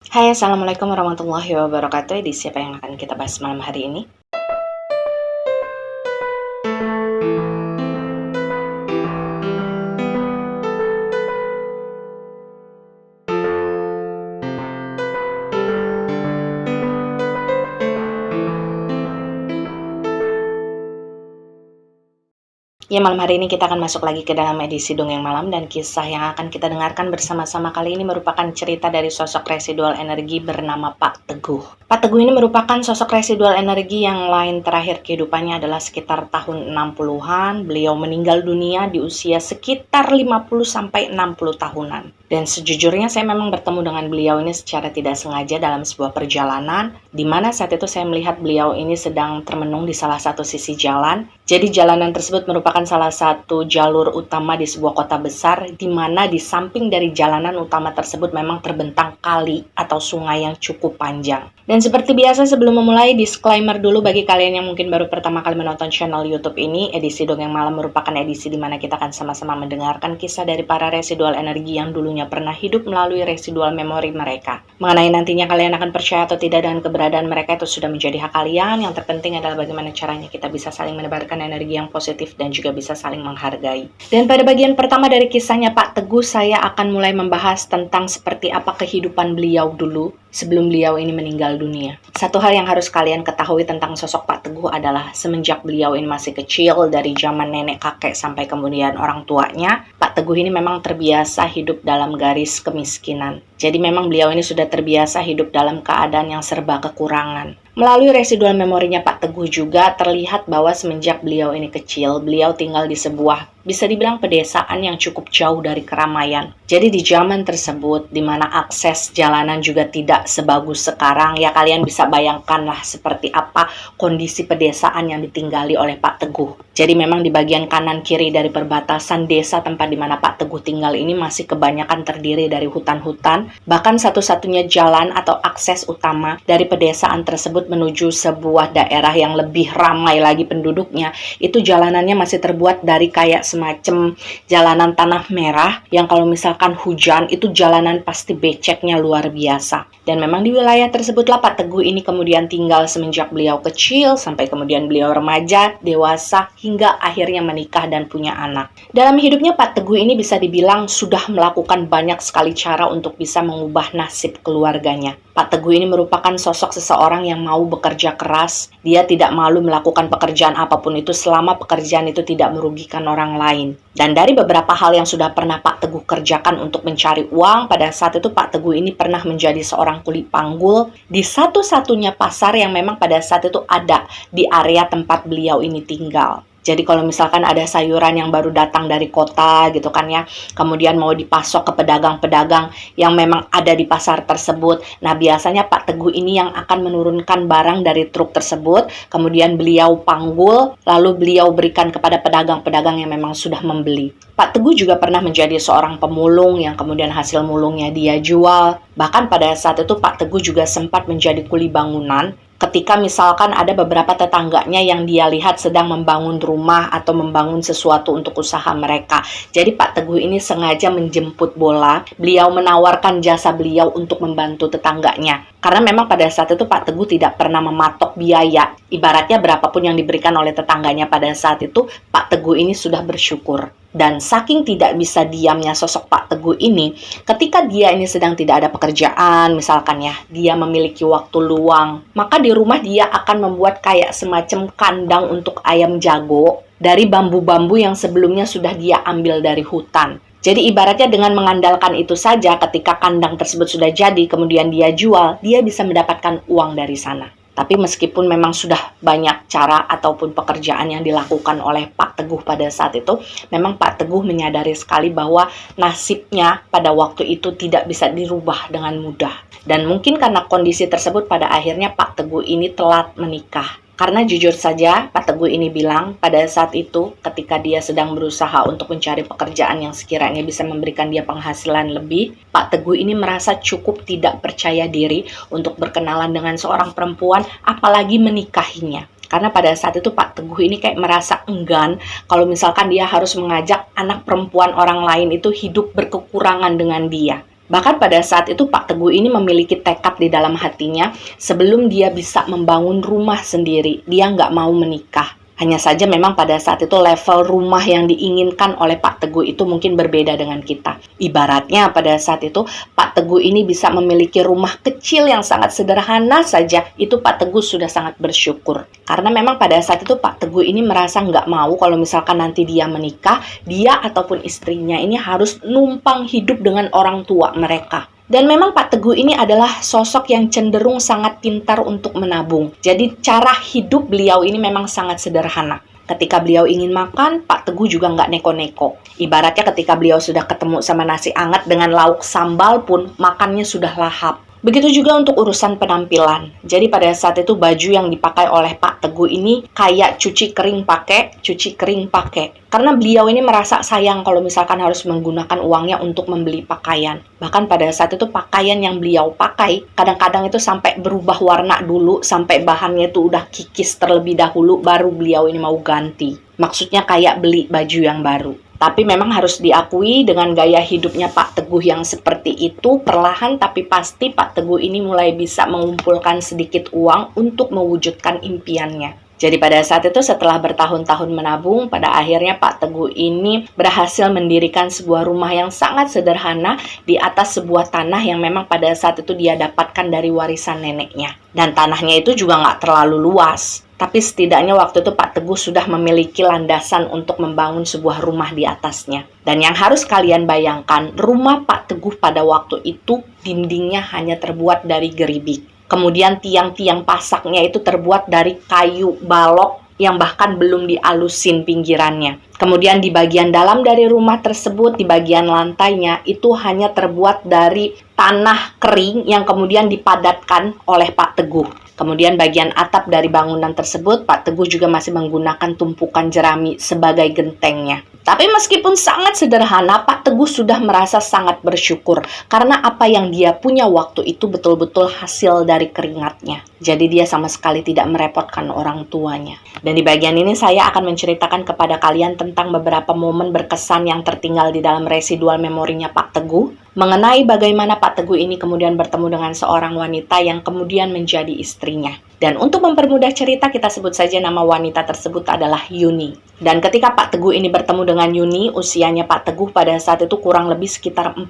Hai, Assalamualaikum warahmatullahi wabarakatuh. Di siapa yang akan kita bahas malam hari ini? Ya, malam hari ini kita akan masuk lagi ke dalam edisi Dongeng Malam, dan kisah yang akan kita dengarkan bersama-sama kali ini merupakan cerita dari sosok residual energi bernama Pak Teguh. Pak Teguh ini merupakan sosok residual energi yang lain terakhir kehidupannya adalah sekitar tahun 60-an. Beliau meninggal dunia di usia sekitar 50-60 tahunan. Dan sejujurnya saya memang bertemu dengan beliau ini secara tidak sengaja dalam sebuah perjalanan, di mana saat itu saya melihat beliau ini sedang termenung di salah satu sisi jalan. Jadi jalanan tersebut merupakan salah satu jalur utama di sebuah kota besar, di mana di samping dari jalanan utama tersebut memang terbentang kali atau sungai yang cukup panjang. Dan seperti biasa sebelum memulai, disclaimer dulu bagi kalian yang mungkin baru pertama kali menonton channel YouTube ini. Edisi Dongeng Malam merupakan edisi di mana kita akan sama-sama mendengarkan kisah dari para residual energi yang dulunya pernah hidup melalui residual memori mereka. Mengenai nantinya kalian akan percaya atau tidak dengan keberadaan mereka itu sudah menjadi hak kalian. Yang terpenting adalah bagaimana caranya kita bisa saling menebarkan energi yang positif dan juga bisa saling menghargai. Dan pada bagian pertama dari kisahnya Pak Teguh, saya akan mulai membahas tentang seperti apa kehidupan beliau dulu sebelum beliau ini meninggal dunia. Satu hal yang harus kalian ketahui tentang sosok Pak Teguh adalah semenjak beliau ini masih kecil, dari zaman nenek kakek sampai kemudian orang tuanya, Pak Teguh ini memang terbiasa hidup dalam garis kemiskinan. Jadi memang beliau ini sudah terbiasa hidup dalam keadaan yang serba kekurangan. Melalui residual memorinya Pak Teguh juga terlihat bahwa semenjak beliau ini kecil, beliau tinggal di sebuah, bisa dibilang pedesaan yang cukup jauh dari keramaian. Jadi di zaman tersebut, di mana akses jalanan juga tidak sebagus sekarang, ya kalian bisa bayangkanlah seperti apa kondisi pedesaan yang ditinggali oleh Pak Teguh. Jadi memang di bagian kanan kiri dari perbatasan desa tempat di mana Pak Teguh tinggal ini masih kebanyakan terdiri dari hutan-hutan. Bahkan satu-satunya jalan atau akses utama dari pedesaan tersebut menuju sebuah daerah yang lebih ramai lagi penduduknya, itu jalanannya masih terbuat dari kayak semacam jalanan tanah merah yang kalau misalkan hujan itu jalanan pasti beceknya luar biasa. Dan memang di wilayah tersebutlah Pak Teguh ini kemudian tinggal semenjak beliau kecil sampai kemudian beliau remaja, dewasa, hingga akhirnya menikah dan punya anak. Dalam hidupnya Pak Teguh ini bisa dibilang sudah melakukan banyak sekali cara untuk bisa mengubah nasib keluarganya. Pak Teguh ini merupakan sosok seseorang yang mau bekerja keras. Dia tidak malu melakukan pekerjaan apapun itu selama pekerjaan itu tidak merugikan orang lain. Dan dari beberapa hal yang sudah pernah Pak Teguh kerjakan untuk mencari uang, pada saat itu Pak Teguh ini pernah menjadi seorang kuli panggul di satu-satunya pasar yang memang pada saat itu ada di area tempat beliau ini tinggal. Jadi kalau misalkan ada sayuran yang baru datang dari kota gitu kan ya, kemudian mau dipasok ke pedagang-pedagang yang memang ada di pasar tersebut. Nah biasanya Pak Teguh ini yang akan menurunkan barang dari truk tersebut, kemudian beliau panggul, lalu beliau berikan kepada pedagang-pedagang yang memang sudah membeli. Pak Teguh juga pernah menjadi seorang pemulung yang kemudian hasil mulungnya dia jual. Bahkan pada saat itu Pak Teguh juga sempat menjadi kuli bangunan. Ketika misalkan ada beberapa tetangganya yang dia lihat sedang membangun rumah atau membangun sesuatu untuk usaha mereka. Jadi Pak Teguh ini sengaja menjemput bola. Beliau menawarkan jasa beliau untuk membantu tetangganya. Karena memang pada saat itu Pak Teguh tidak pernah mematok biaya. Ibaratnya berapapun yang diberikan oleh tetangganya pada saat itu, Pak Teguh ini sudah bersyukur. Dan saking tidak bisa diamnya sosok Pak Teguh ini, ketika dia ini sedang tidak ada pekerjaan, misalkan ya, dia memiliki waktu luang, maka di rumah dia akan membuat kayak semacam kandang untuk ayam jago dari bambu-bambu yang sebelumnya sudah dia ambil dari hutan. Jadi ibaratnya dengan mengandalkan itu saja, ketika kandang tersebut sudah jadi, kemudian dia jual, dia bisa mendapatkan uang dari sana. Tapi meskipun memang sudah banyak cara ataupun pekerjaan yang dilakukan oleh Pak Teguh pada saat itu, memang Pak Teguh menyadari sekali bahwa nasibnya pada waktu itu tidak bisa dirubah dengan mudah. Dan mungkin karena kondisi tersebut pada akhirnya Pak Teguh ini telat menikah. Karena jujur saja, Pak Teguh ini bilang pada saat itu ketika dia sedang berusaha untuk mencari pekerjaan yang sekiranya bisa memberikan dia penghasilan lebih, Pak Teguh ini merasa cukup tidak percaya diri untuk berkenalan dengan seorang perempuan, apalagi menikahinya. Karena pada saat itu Pak Teguh ini kayak merasa enggan kalau misalkan dia harus mengajak anak perempuan orang lain itu hidup berkekurangan dengan dia. Bahkan pada saat itu Pak Teguh ini memiliki tekad di dalam hatinya, sebelum dia bisa membangun rumah sendiri, dia nggak mau menikah. Hanya saja memang pada saat itu level rumah yang diinginkan oleh Pak Teguh itu mungkin berbeda dengan kita. Ibaratnya pada saat itu Pak Teguh ini bisa memiliki rumah kecil yang sangat sederhana saja, itu Pak Teguh sudah sangat bersyukur. Karena memang pada saat itu Pak Teguh ini merasa nggak mau kalau misalkan nanti dia menikah, dia ataupun istrinya ini harus numpang hidup dengan orang tua mereka. Dan memang Pak Teguh ini adalah sosok yang cenderung sangat pintar untuk menabung. Jadi cara hidup beliau ini memang sangat sederhana. Ketika beliau ingin makan, Pak Teguh juga nggak neko-neko. Ibaratnya ketika beliau sudah ketemu sama nasi anget dengan lauk sambal pun, makannya sudah lahap. Begitu juga untuk urusan penampilan. Jadi pada saat itu baju yang dipakai oleh Pak Teguh ini kayak cuci kering pakai. Karena beliau ini merasa sayang kalau misalkan harus menggunakan uangnya untuk membeli pakaian. Bahkan pada saat itu pakaian yang beliau pakai, kadang-kadang itu sampai berubah warna dulu, sampai bahannya itu udah kikis terlebih dahulu, baru beliau ini mau ganti. Maksudnya kayak beli baju yang baru. Tapi memang harus diakui dengan gaya hidupnya Pak Teguh yang seperti itu, perlahan tapi pasti Pak Teguh ini mulai bisa mengumpulkan sedikit uang untuk mewujudkan impiannya. Jadi pada saat itu setelah bertahun-tahun menabung, pada akhirnya Pak Teguh ini berhasil mendirikan sebuah rumah yang sangat sederhana di atas sebuah tanah yang memang pada saat itu dia dapatkan dari warisan neneknya. Dan tanahnya itu juga nggak terlalu luas. Tapi setidaknya waktu itu Pak Teguh sudah memiliki landasan untuk membangun sebuah rumah di atasnya. Dan yang harus kalian bayangkan, rumah Pak Teguh pada waktu itu dindingnya hanya terbuat dari geribik. Kemudian tiang-tiang pasaknya itu terbuat dari kayu balok yang bahkan belum dialusin pinggirannya. Kemudian di bagian dalam dari rumah tersebut, di bagian lantainya, itu hanya terbuat dari tanah kering yang kemudian dipadatkan oleh Pak Teguh. Kemudian bagian atap dari bangunan tersebut, Pak Teguh juga masih menggunakan tumpukan jerami sebagai gentengnya. Tapi meskipun sangat sederhana, Pak Teguh sudah merasa sangat bersyukur karena apa yang dia punya waktu itu betul-betul hasil dari keringatnya. Jadi dia sama sekali tidak merepotkan orang tuanya. Dan di bagian ini saya akan menceritakan kepada kalian tentang beberapa momen berkesan yang tertinggal di dalam residual memorinya Pak Teguh, mengenai bagaimana Pak Teguh ini kemudian bertemu dengan seorang wanita yang kemudian menjadi istrinya. Dan untuk mempermudah cerita, kita sebut saja nama wanita tersebut adalah Yuni. Dan ketika Pak Teguh ini bertemu dengan Yuni, usianya Pak Teguh pada saat itu kurang lebih sekitar 45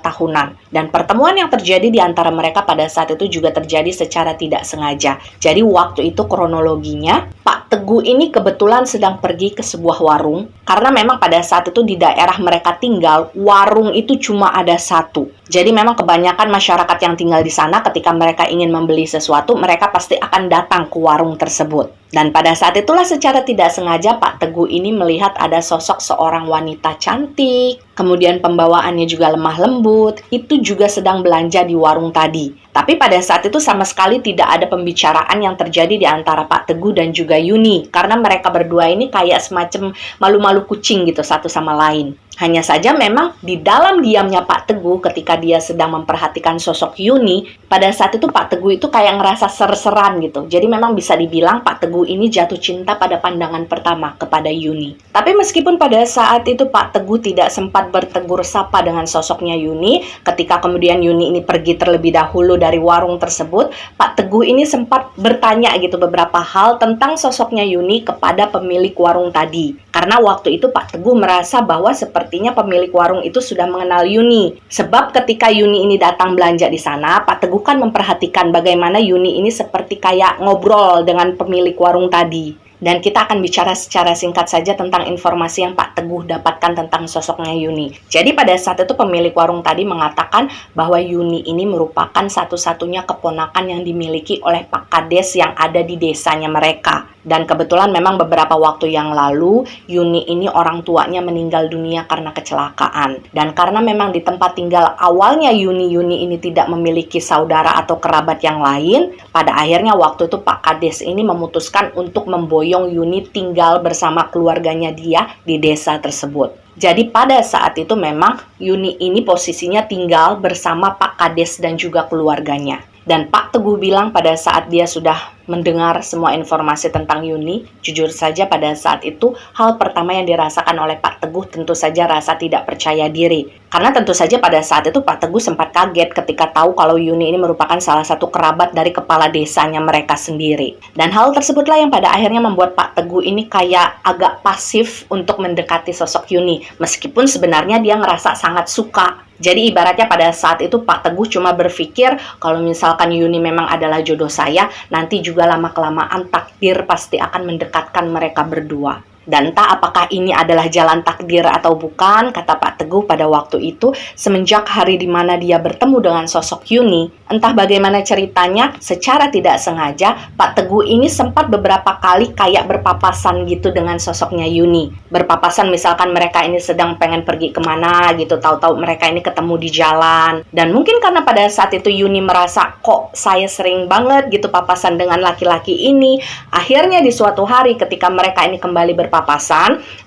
tahunan. Dan pertemuan yang terjadi di antara mereka pada saat itu juga terjadi secara tidak sengaja. Jadi waktu itu kronologinya, Pak Teguh ini kebetulan sedang pergi ke sebuah warung. Karena memang pada saat itu di daerah mereka tinggal, warung itu cuma ada satu. Jadi memang kebanyakan masyarakat yang tinggal di sana ketika mereka ingin membeli sesuatu, mereka pasti akan datang ke warung tersebut. Dan pada saat itulah secara tidak sengaja Pak Teguh ini melihat ada sosok seorang wanita cantik, kemudian pembawaannya juga lemah lembut, itu juga sedang belanja di warung tadi. Tapi pada saat itu sama sekali tidak ada pembicaraan yang terjadi di antara Pak Teguh dan juga Yuni, karena mereka berdua ini kayak semacam malu-malu kucing gitu satu sama lain. Hanya saja memang di dalam diamnya Pak Teguh ketika dia sedang memperhatikan sosok Yuni, pada saat itu Pak Teguh itu kayak ngerasa ser-seran gitu. Jadi memang bisa dibilang Pak Teguh ini jatuh cinta pada pandangan pertama kepada Yuni. Tapi meskipun pada saat itu Pak Teguh tidak sempat bertegur sapa dengan sosoknya Yuni, ketika kemudian Yuni ini pergi terlebih dahulu dari warung tersebut, Pak Teguh ini sempat bertanya gitu beberapa hal tentang sosoknya Yuni kepada pemilik warung tadi. Karena waktu itu Pak Teguh merasa bahwa sepertinya pemilik warung itu sudah mengenal Yuni. Sebab ketika Yuni ini datang belanja di sana, Pak Teguh kan memperhatikan bagaimana Yuni ini seperti kayak ngobrol dengan pemilik warung tadi. Dan kita akan bicara secara singkat saja tentang informasi yang Pak Teguh dapatkan tentang sosoknya Yuni. Jadi pada saat itu pemilik warung tadi mengatakan bahwa Yuni ini merupakan satu-satunya keponakan yang dimiliki oleh Pak Kades yang ada di desanya mereka. Dan kebetulan memang beberapa waktu yang lalu, Yuni ini orang tuanya meninggal dunia karena kecelakaan. Dan karena memang di tempat tinggal awalnya Yuni ini tidak memiliki saudara atau kerabat yang lain, pada akhirnya waktu itu Pak Kades ini memutuskan untuk memboyong Yuni tinggal bersama keluarganya dia di desa tersebut. Jadi pada saat itu memang Yuni ini posisinya tinggal bersama Pak Kades dan juga keluarganya. Dan Pak Teguh bilang pada saat dia sudah mendengar semua informasi tentang Yuni, jujur saja pada saat itu hal pertama yang dirasakan oleh Pak Teguh tentu saja rasa tidak percaya diri. Karena tentu saja pada saat itu Pak Teguh sempat kaget ketika tahu kalau Yuni ini merupakan salah satu kerabat dari kepala desanya mereka sendiri. Dan hal tersebutlah yang pada akhirnya membuat Pak Teguh ini kayak agak pasif untuk mendekati sosok Yuni. Meskipun sebenarnya dia ngerasa sangat suka. Jadi ibaratnya pada saat itu Pak Teguh cuma berpikir kalau misalkan Yuni memang adalah jodoh saya, nanti juga lama-kelamaan takdir pasti akan mendekatkan mereka berdua. Dan entah apakah ini adalah jalan takdir atau bukan, kata Pak Teguh pada waktu itu, semenjak hari di mana dia bertemu dengan sosok Yuni, entah bagaimana ceritanya, secara tidak sengaja, Pak Teguh ini sempat beberapa kali kayak berpapasan gitu dengan sosoknya Yuni. Berpapasan misalkan mereka ini sedang pengen pergi kemana gitu, tahu-tahu mereka ini ketemu di jalan. Dan mungkin karena pada saat itu Yuni merasa, kok saya sering banget gitu papasan dengan laki-laki ini, akhirnya di suatu hari ketika mereka ini kembali berpapasan,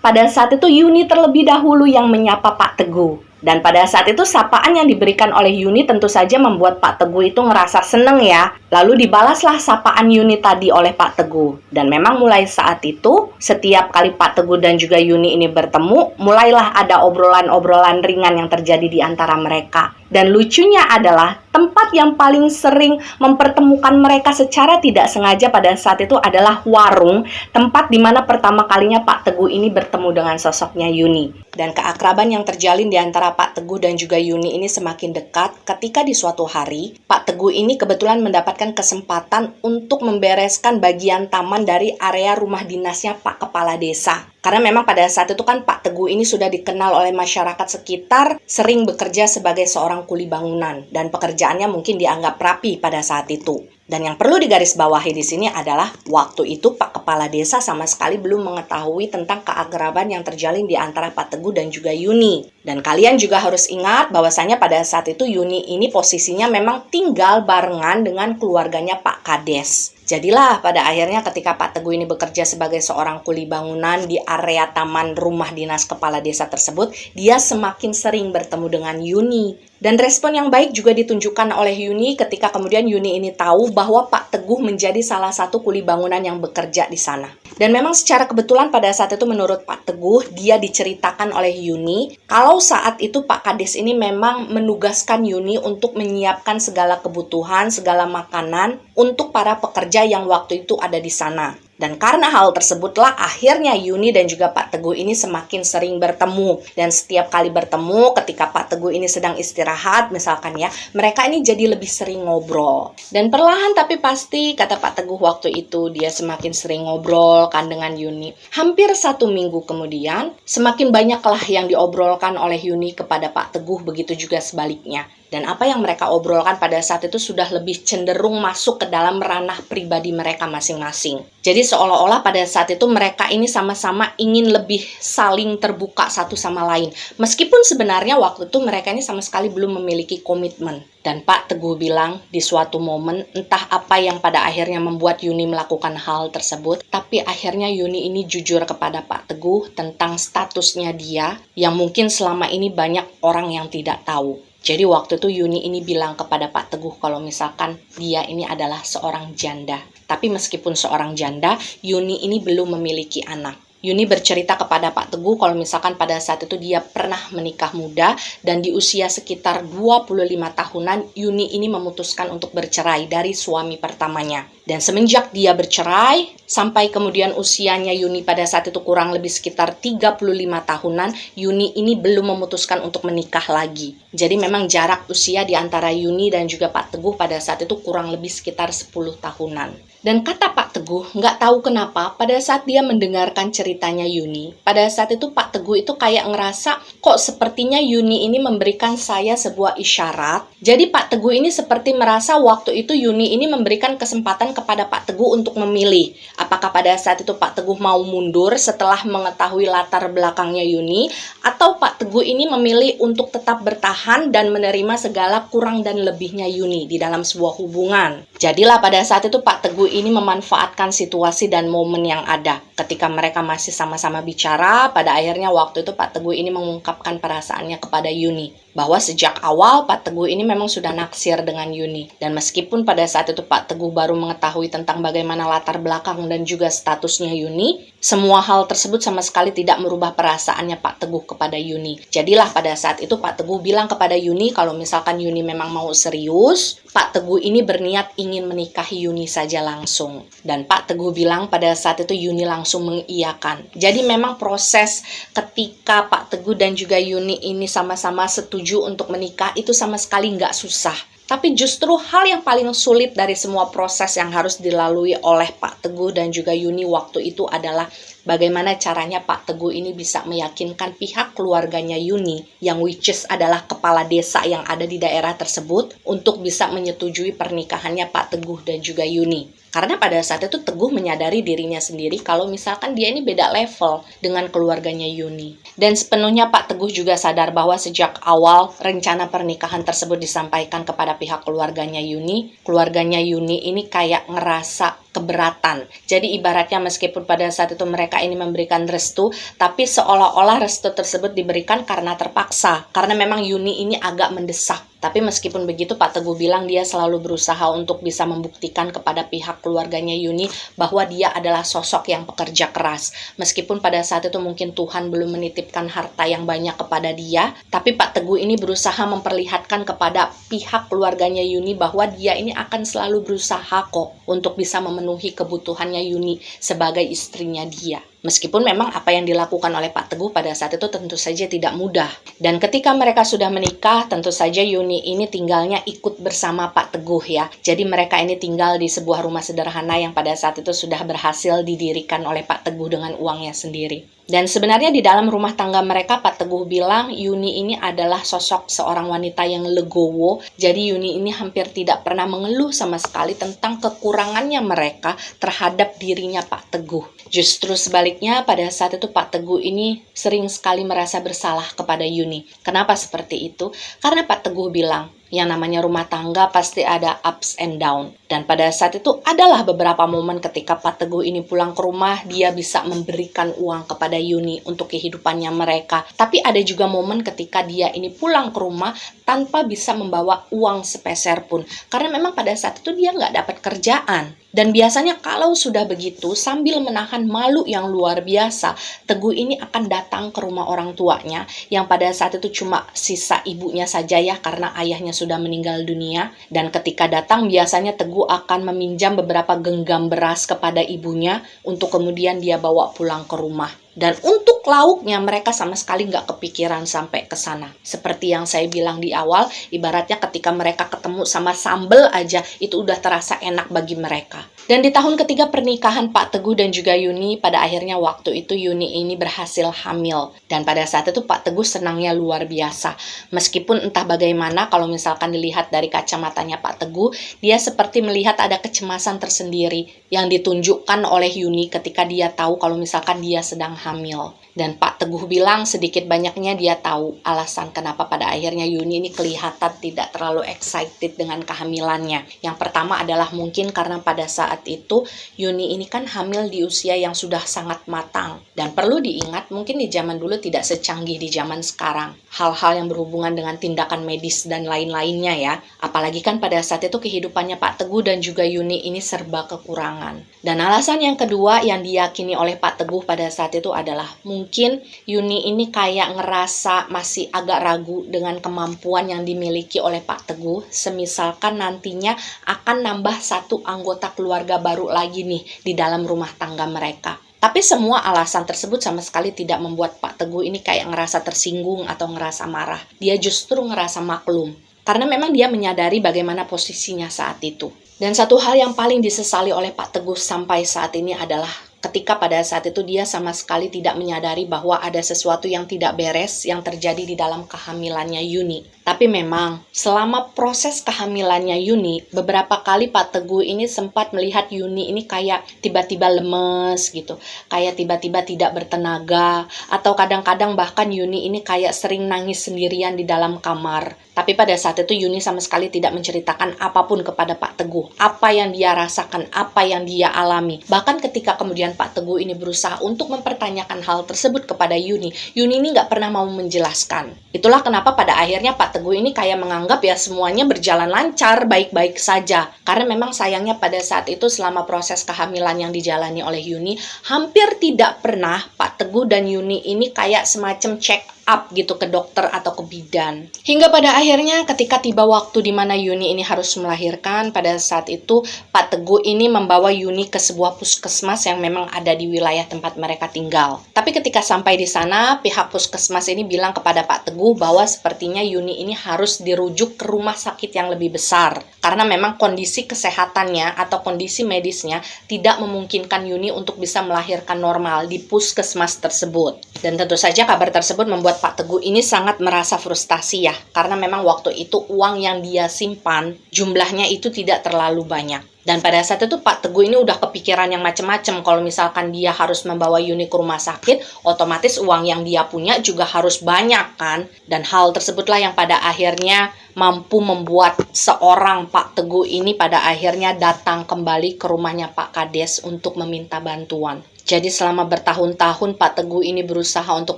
pada saat itu Yuni terlebih dahulu yang menyapa Pak Teguh. Dan pada saat itu sapaan yang diberikan oleh Yuni tentu saja membuat Pak Teguh itu ngerasa seneng ya. Lalu dibalaslah sapaan Yuni tadi oleh Pak Teguh. Dan memang mulai saat itu, setiap kali Pak Teguh dan juga Yuni ini bertemu, mulailah ada obrolan-obrolan ringan yang terjadi di antara mereka. Dan lucunya adalah tempat yang paling sering mempertemukan mereka secara tidak sengaja pada saat itu adalah warung, tempat di mana pertama kalinya Pak Teguh ini bertemu dengan sosoknya Yuni. Dan keakraban yang terjalin di antara Pak Teguh dan juga Yuni ini semakin dekat ketika di suatu hari, Pak Teguh ini kebetulan mendapatkan kesempatan untuk membereskan bagian taman dari area rumah dinasnya Pak Kepala Desa. Karena memang pada saat itu kan Pak Teguh ini sudah dikenal oleh masyarakat sekitar sering bekerja sebagai seorang kuli bangunan dan pekerjaannya mungkin dianggap rapi pada saat itu. Dan yang perlu digarisbawahi di sini adalah waktu itu Pak Kepala Desa sama sekali belum mengetahui tentang keakraban yang terjalin di antara Pak Teguh dan juga Yuni. Dan kalian juga harus ingat bahwasanya pada saat itu Yuni ini posisinya memang tinggal barengan dengan keluarganya Pak Kades. Jadilah pada akhirnya ketika Pak Teguh ini bekerja sebagai seorang kuli bangunan di area taman rumah dinas kepala desa tersebut, dia semakin sering bertemu dengan Yuni. Dan respon yang baik juga ditunjukkan oleh Yuni ketika kemudian Yuni ini tahu bahwa Pak Teguh menjadi salah satu kuli bangunan yang bekerja di sana. Dan memang secara kebetulan pada saat itu menurut Pak Teguh, dia diceritakan oleh Yuni kalau saat itu Pak Kades ini memang menugaskan Yuni untuk menyiapkan segala kebutuhan, segala makanan untuk para pekerja yang waktu itu ada di sana. Dan karena hal tersebutlah akhirnya Yuni dan juga Pak Teguh ini semakin sering bertemu. Dan setiap kali bertemu ketika Pak Teguh ini sedang istirahat misalkan ya, mereka ini jadi lebih sering ngobrol. Dan perlahan tapi pasti kata Pak Teguh waktu itu dia semakin sering ngobrol kan dengan Yuni. Hampir 1 minggu kemudian semakin banyaklah yang diobrolkan oleh Yuni kepada Pak Teguh, begitu juga sebaliknya. Dan apa yang mereka obrolkan pada saat itu sudah lebih cenderung masuk ke dalam ranah pribadi mereka masing-masing. Jadi seolah-olah pada saat itu mereka ini sama-sama ingin lebih saling terbuka satu sama lain. Meskipun sebenarnya waktu itu mereka ini sama sekali belum memiliki komitmen. Dan Pak Teguh bilang di suatu momen entah apa yang pada akhirnya membuat Yuni melakukan hal tersebut. Tapi akhirnya Yuni ini jujur kepada Pak Teguh tentang statusnya dia yang mungkin selama ini banyak orang yang tidak tahu. Jadi waktu itu Yuni ini bilang kepada Pak Teguh kalau misalkan dia ini adalah seorang janda. Tapi meskipun seorang janda, Yuni ini belum memiliki anak. Yuni bercerita kepada Pak Teguh kalau misalkan pada saat itu dia pernah menikah muda dan di usia sekitar 25 tahunan Yuni ini memutuskan untuk bercerai dari suami pertamanya. Dan semenjak dia bercerai sampai kemudian usianya Yuni pada saat itu kurang lebih sekitar 35 tahunan, Yuni ini belum memutuskan untuk menikah lagi. Jadi memang jarak usia di antara Yuni dan juga Pak Teguh pada saat itu kurang lebih sekitar 10 tahunan. Dan kata Pak Teguh, nggak tahu kenapa pada saat dia mendengarkan ceritanya Yuni, pada saat itu Pak Teguh itu kayak ngerasa kok sepertinya Yuni ini memberikan saya sebuah isyarat. Jadi Pak Teguh ini seperti merasa waktu itu Yuni ini memberikan kesempatan kepada Pak Teguh untuk memilih. Apakah pada saat itu Pak Teguh mau mundur setelah mengetahui latar belakangnya Yuni, atau Pak Teguh ini memilih untuk tetap bertahan dan menerima segala kurang dan lebihnya Yuni di dalam sebuah hubungan. Jadilah pada saat itu Pak Teguh ini memanfaatkan situasi dan momen yang ada. Ketika mereka masih sama-sama bicara, pada akhirnya waktu itu Pak Teguh ini mengungkapkan perasaannya kepada Yuni. bahwa sejak awal Pak Teguh ini memang sudah naksir dengan Yuni. Dan meskipun pada saat itu Pak Teguh baru mengetahui tentang bagaimana latar belakang dan juga statusnya Yuni, semua hal tersebut sama sekali tidak merubah perasaannya Pak Teguh kepada Yuni. Jadilah pada saat itu Pak Teguh bilang kepada Yuni kalau misalkan Yuni memang mau serius, Pak Teguh ini berniat ingin menikahi Yuni saja langsung. Dan Pak Teguh bilang pada saat itu Yuni langsung mengiyakan. Jadi memang proses ketika Pak Teguh dan juga Yuni ini sama-sama setuju untuk menikah itu sama sekali nggak susah. Tapi justru hal yang paling sulit dari semua proses yang harus dilalui oleh Pak Teguh dan juga Yuni waktu itu adalah bagaimana caranya Pak Teguh ini bisa meyakinkan pihak keluarganya Yuni, yang which is adalah kepala desa yang ada di daerah tersebut, untuk bisa menyetujui pernikahannya Pak Teguh dan juga Yuni. Karena pada saat itu Teguh menyadari dirinya sendiri kalau misalkan dia ini beda level dengan keluarganya Yuni. Dan sepenuhnya Pak Teguh juga sadar bahwa sejak awal rencana pernikahan tersebut disampaikan kepada pihak keluarganya Yuni. Keluarganya Yuni ini kayak ngerasa keberatan. Jadi ibaratnya meskipun pada saat itu mereka ini memberikan restu, tapi seolah-olah restu tersebut diberikan karena terpaksa. Karena memang Yuni ini agak mendesak. Tapi meskipun begitu Pak Teguh bilang dia selalu berusaha untuk bisa membuktikan kepada pihak keluarganya Yuni bahwa dia adalah sosok yang pekerja keras. Meskipun pada saat itu mungkin Tuhan belum menitipkan harta yang banyak kepada dia, tapi Pak Teguh ini berusaha memperlihatkan kepada pihak keluarganya Yuni bahwa dia ini akan selalu berusaha kok untuk bisa memenuhi kebutuhannya Yuni sebagai istrinya dia. Meskipun memang apa yang dilakukan oleh Pak Teguh pada saat itu tentu saja tidak mudah. Dan ketika mereka sudah menikah, tentu saja Yuni ini tinggalnya ikut bersama Pak Teguh ya. Jadi mereka ini tinggal di sebuah rumah sederhana yang pada saat itu sudah berhasil didirikan oleh Pak Teguh dengan uangnya sendiri. Dan sebenarnya di dalam rumah tangga mereka, Pak Teguh bilang Yuni ini adalah sosok seorang wanita yang legowo. Jadi Yuni ini hampir tidak pernah mengeluh sama sekali tentang kekurangannya mereka terhadap dirinya Pak Teguh. Justru sebaliknya, pada saat itu Pak Teguh ini sering sekali merasa bersalah kepada Yuni. Kenapa seperti itu? Karena Pak Teguh bilang, yang namanya rumah tangga pasti ada ups and down. Dan pada saat itu adalah beberapa momen ketika Pak Teguh ini pulang ke rumah, dia bisa memberikan uang kepada Yuni untuk kehidupannya mereka. Tapi ada juga momen ketika dia ini pulang ke rumah tanpa bisa membawa uang sepeser pun. Karena memang pada saat itu dia nggak dapat kerjaan. Dan biasanya kalau sudah begitu, sambil menahan malu yang luar biasa, Teguh ini akan datang ke rumah orang tuanya, yang pada saat itu cuma sisa ibunya saja ya, karena ayahnya sudah meninggal dunia. Dan ketika datang, biasanya Teguh akan meminjam beberapa genggam beras kepada ibunya, untuk kemudian dia bawa pulang ke rumah. Dan untuk lauknya mereka sama sekali nggak kepikiran sampai ke sana. Seperti yang saya bilang di awal, ibaratnya ketika mereka ketemu sama sambal aja, itu udah terasa enak bagi mereka. Dan di tahun ketiga pernikahan Pak Teguh dan juga Yuni, pada akhirnya waktu itu Yuni ini berhasil hamil. Dan pada saat itu Pak Teguh senangnya luar biasa. Meskipun entah bagaimana kalau misalkan dilihat dari kacamatanya Pak Teguh, dia seperti melihat ada kecemasan tersendiri yang ditunjukkan oleh Yuni ketika dia tahu kalau misalkan dia sedang hamil. Dan Pak Teguh bilang sedikit banyaknya dia tahu alasan kenapa pada akhirnya Yuni ini kelihatan tidak terlalu excited dengan kehamilannya. Yang pertama adalah mungkin karena pada saat itu Yuni ini kan hamil di usia yang sudah sangat matang. Dan perlu diingat mungkin di zaman dulu tidak secanggih di zaman sekarang. Hal-hal yang berhubungan dengan tindakan medis dan lain-lainnya ya. Apalagi kan pada saat itu kehidupannya Pak Teguh dan juga Yuni ini serba kekurangan. Dan alasan yang kedua yang diyakini oleh Pak Teguh pada saat itu adalah mungkin Yuni ini kayak ngerasa masih agak ragu dengan kemampuan yang dimiliki oleh Pak Teguh. Semisalkan nantinya akan nambah satu anggota keluarga baru lagi nih di dalam rumah tangga mereka. Tapi semua alasan tersebut sama sekali tidak membuat Pak Teguh ini kayak ngerasa tersinggung atau ngerasa marah. Dia justru ngerasa maklum. Karena memang dia menyadari bagaimana posisinya saat itu. Dan satu hal yang paling disesali oleh Pak Teguh sampai saat ini adalah ketika pada saat itu dia sama sekali tidak menyadari bahwa ada sesuatu yang tidak beres yang terjadi di dalam kehamilannya Yuni. Tapi memang selama proses kehamilannya Yuni, beberapa kali Pak Teguh ini sempat melihat Yuni ini kayak tiba-tiba lemes gitu. Kayak tiba-tiba tidak bertenaga. Atau kadang-kadang bahkan Yuni ini kayak sering nangis sendirian di dalam kamar. Tapi pada saat itu Yuni sama sekali tidak menceritakan apapun kepada Pak Teguh. Apa yang dia rasakan, apa yang dia alami. Bahkan ketika kemudian Pak Teguh ini berusaha untuk mempertanyakan hal tersebut kepada Yuni, Yuni ini nggak pernah mau menjelaskan. Itulah kenapa pada akhirnya Pak Teguh ini kayak menganggap ya semuanya berjalan lancar, baik-baik saja. Karena memang sayangnya pada saat itu selama proses kehamilan yang dijalani oleh Yuni, hampir tidak pernah Pak Teguh dan Yuni ini kayak semacam check up gitu ke dokter atau ke bidan. Hingga pada akhirnya ketika tiba waktu di mana Yuni ini harus melahirkan, pada saat itu Pak Teguh ini membawa Yuni ke sebuah puskesmas yang memang ada di wilayah tempat mereka tinggal. Tapi ketika sampai di sana, pihak puskesmas ini bilang kepada Pak Teguh bahwa sepertinya Yuni ini harus dirujuk ke rumah sakit yang lebih besar. Karena memang kondisi kesehatannya atau kondisi medisnya tidak memungkinkan Yuni untuk bisa melahirkan normal di puskesmas tersebut. Dan tentu saja kabar tersebut membuat Pak Teguh ini sangat merasa frustasi ya, karena memang waktu itu uang yang dia simpan jumlahnya itu tidak terlalu banyak. Dan pada saat itu Pak Teguh ini udah kepikiran yang macam-macam. Kalau misalkan dia harus membawa Yuni ke rumah sakit, otomatis uang yang dia punya juga harus banyak kan. Dan hal tersebutlah yang pada akhirnya mampu membuat seorang Pak Teguh ini pada akhirnya datang kembali ke rumahnya Pak Kades untuk meminta bantuan. Jadi selama bertahun-tahun Pak Teguh ini berusaha untuk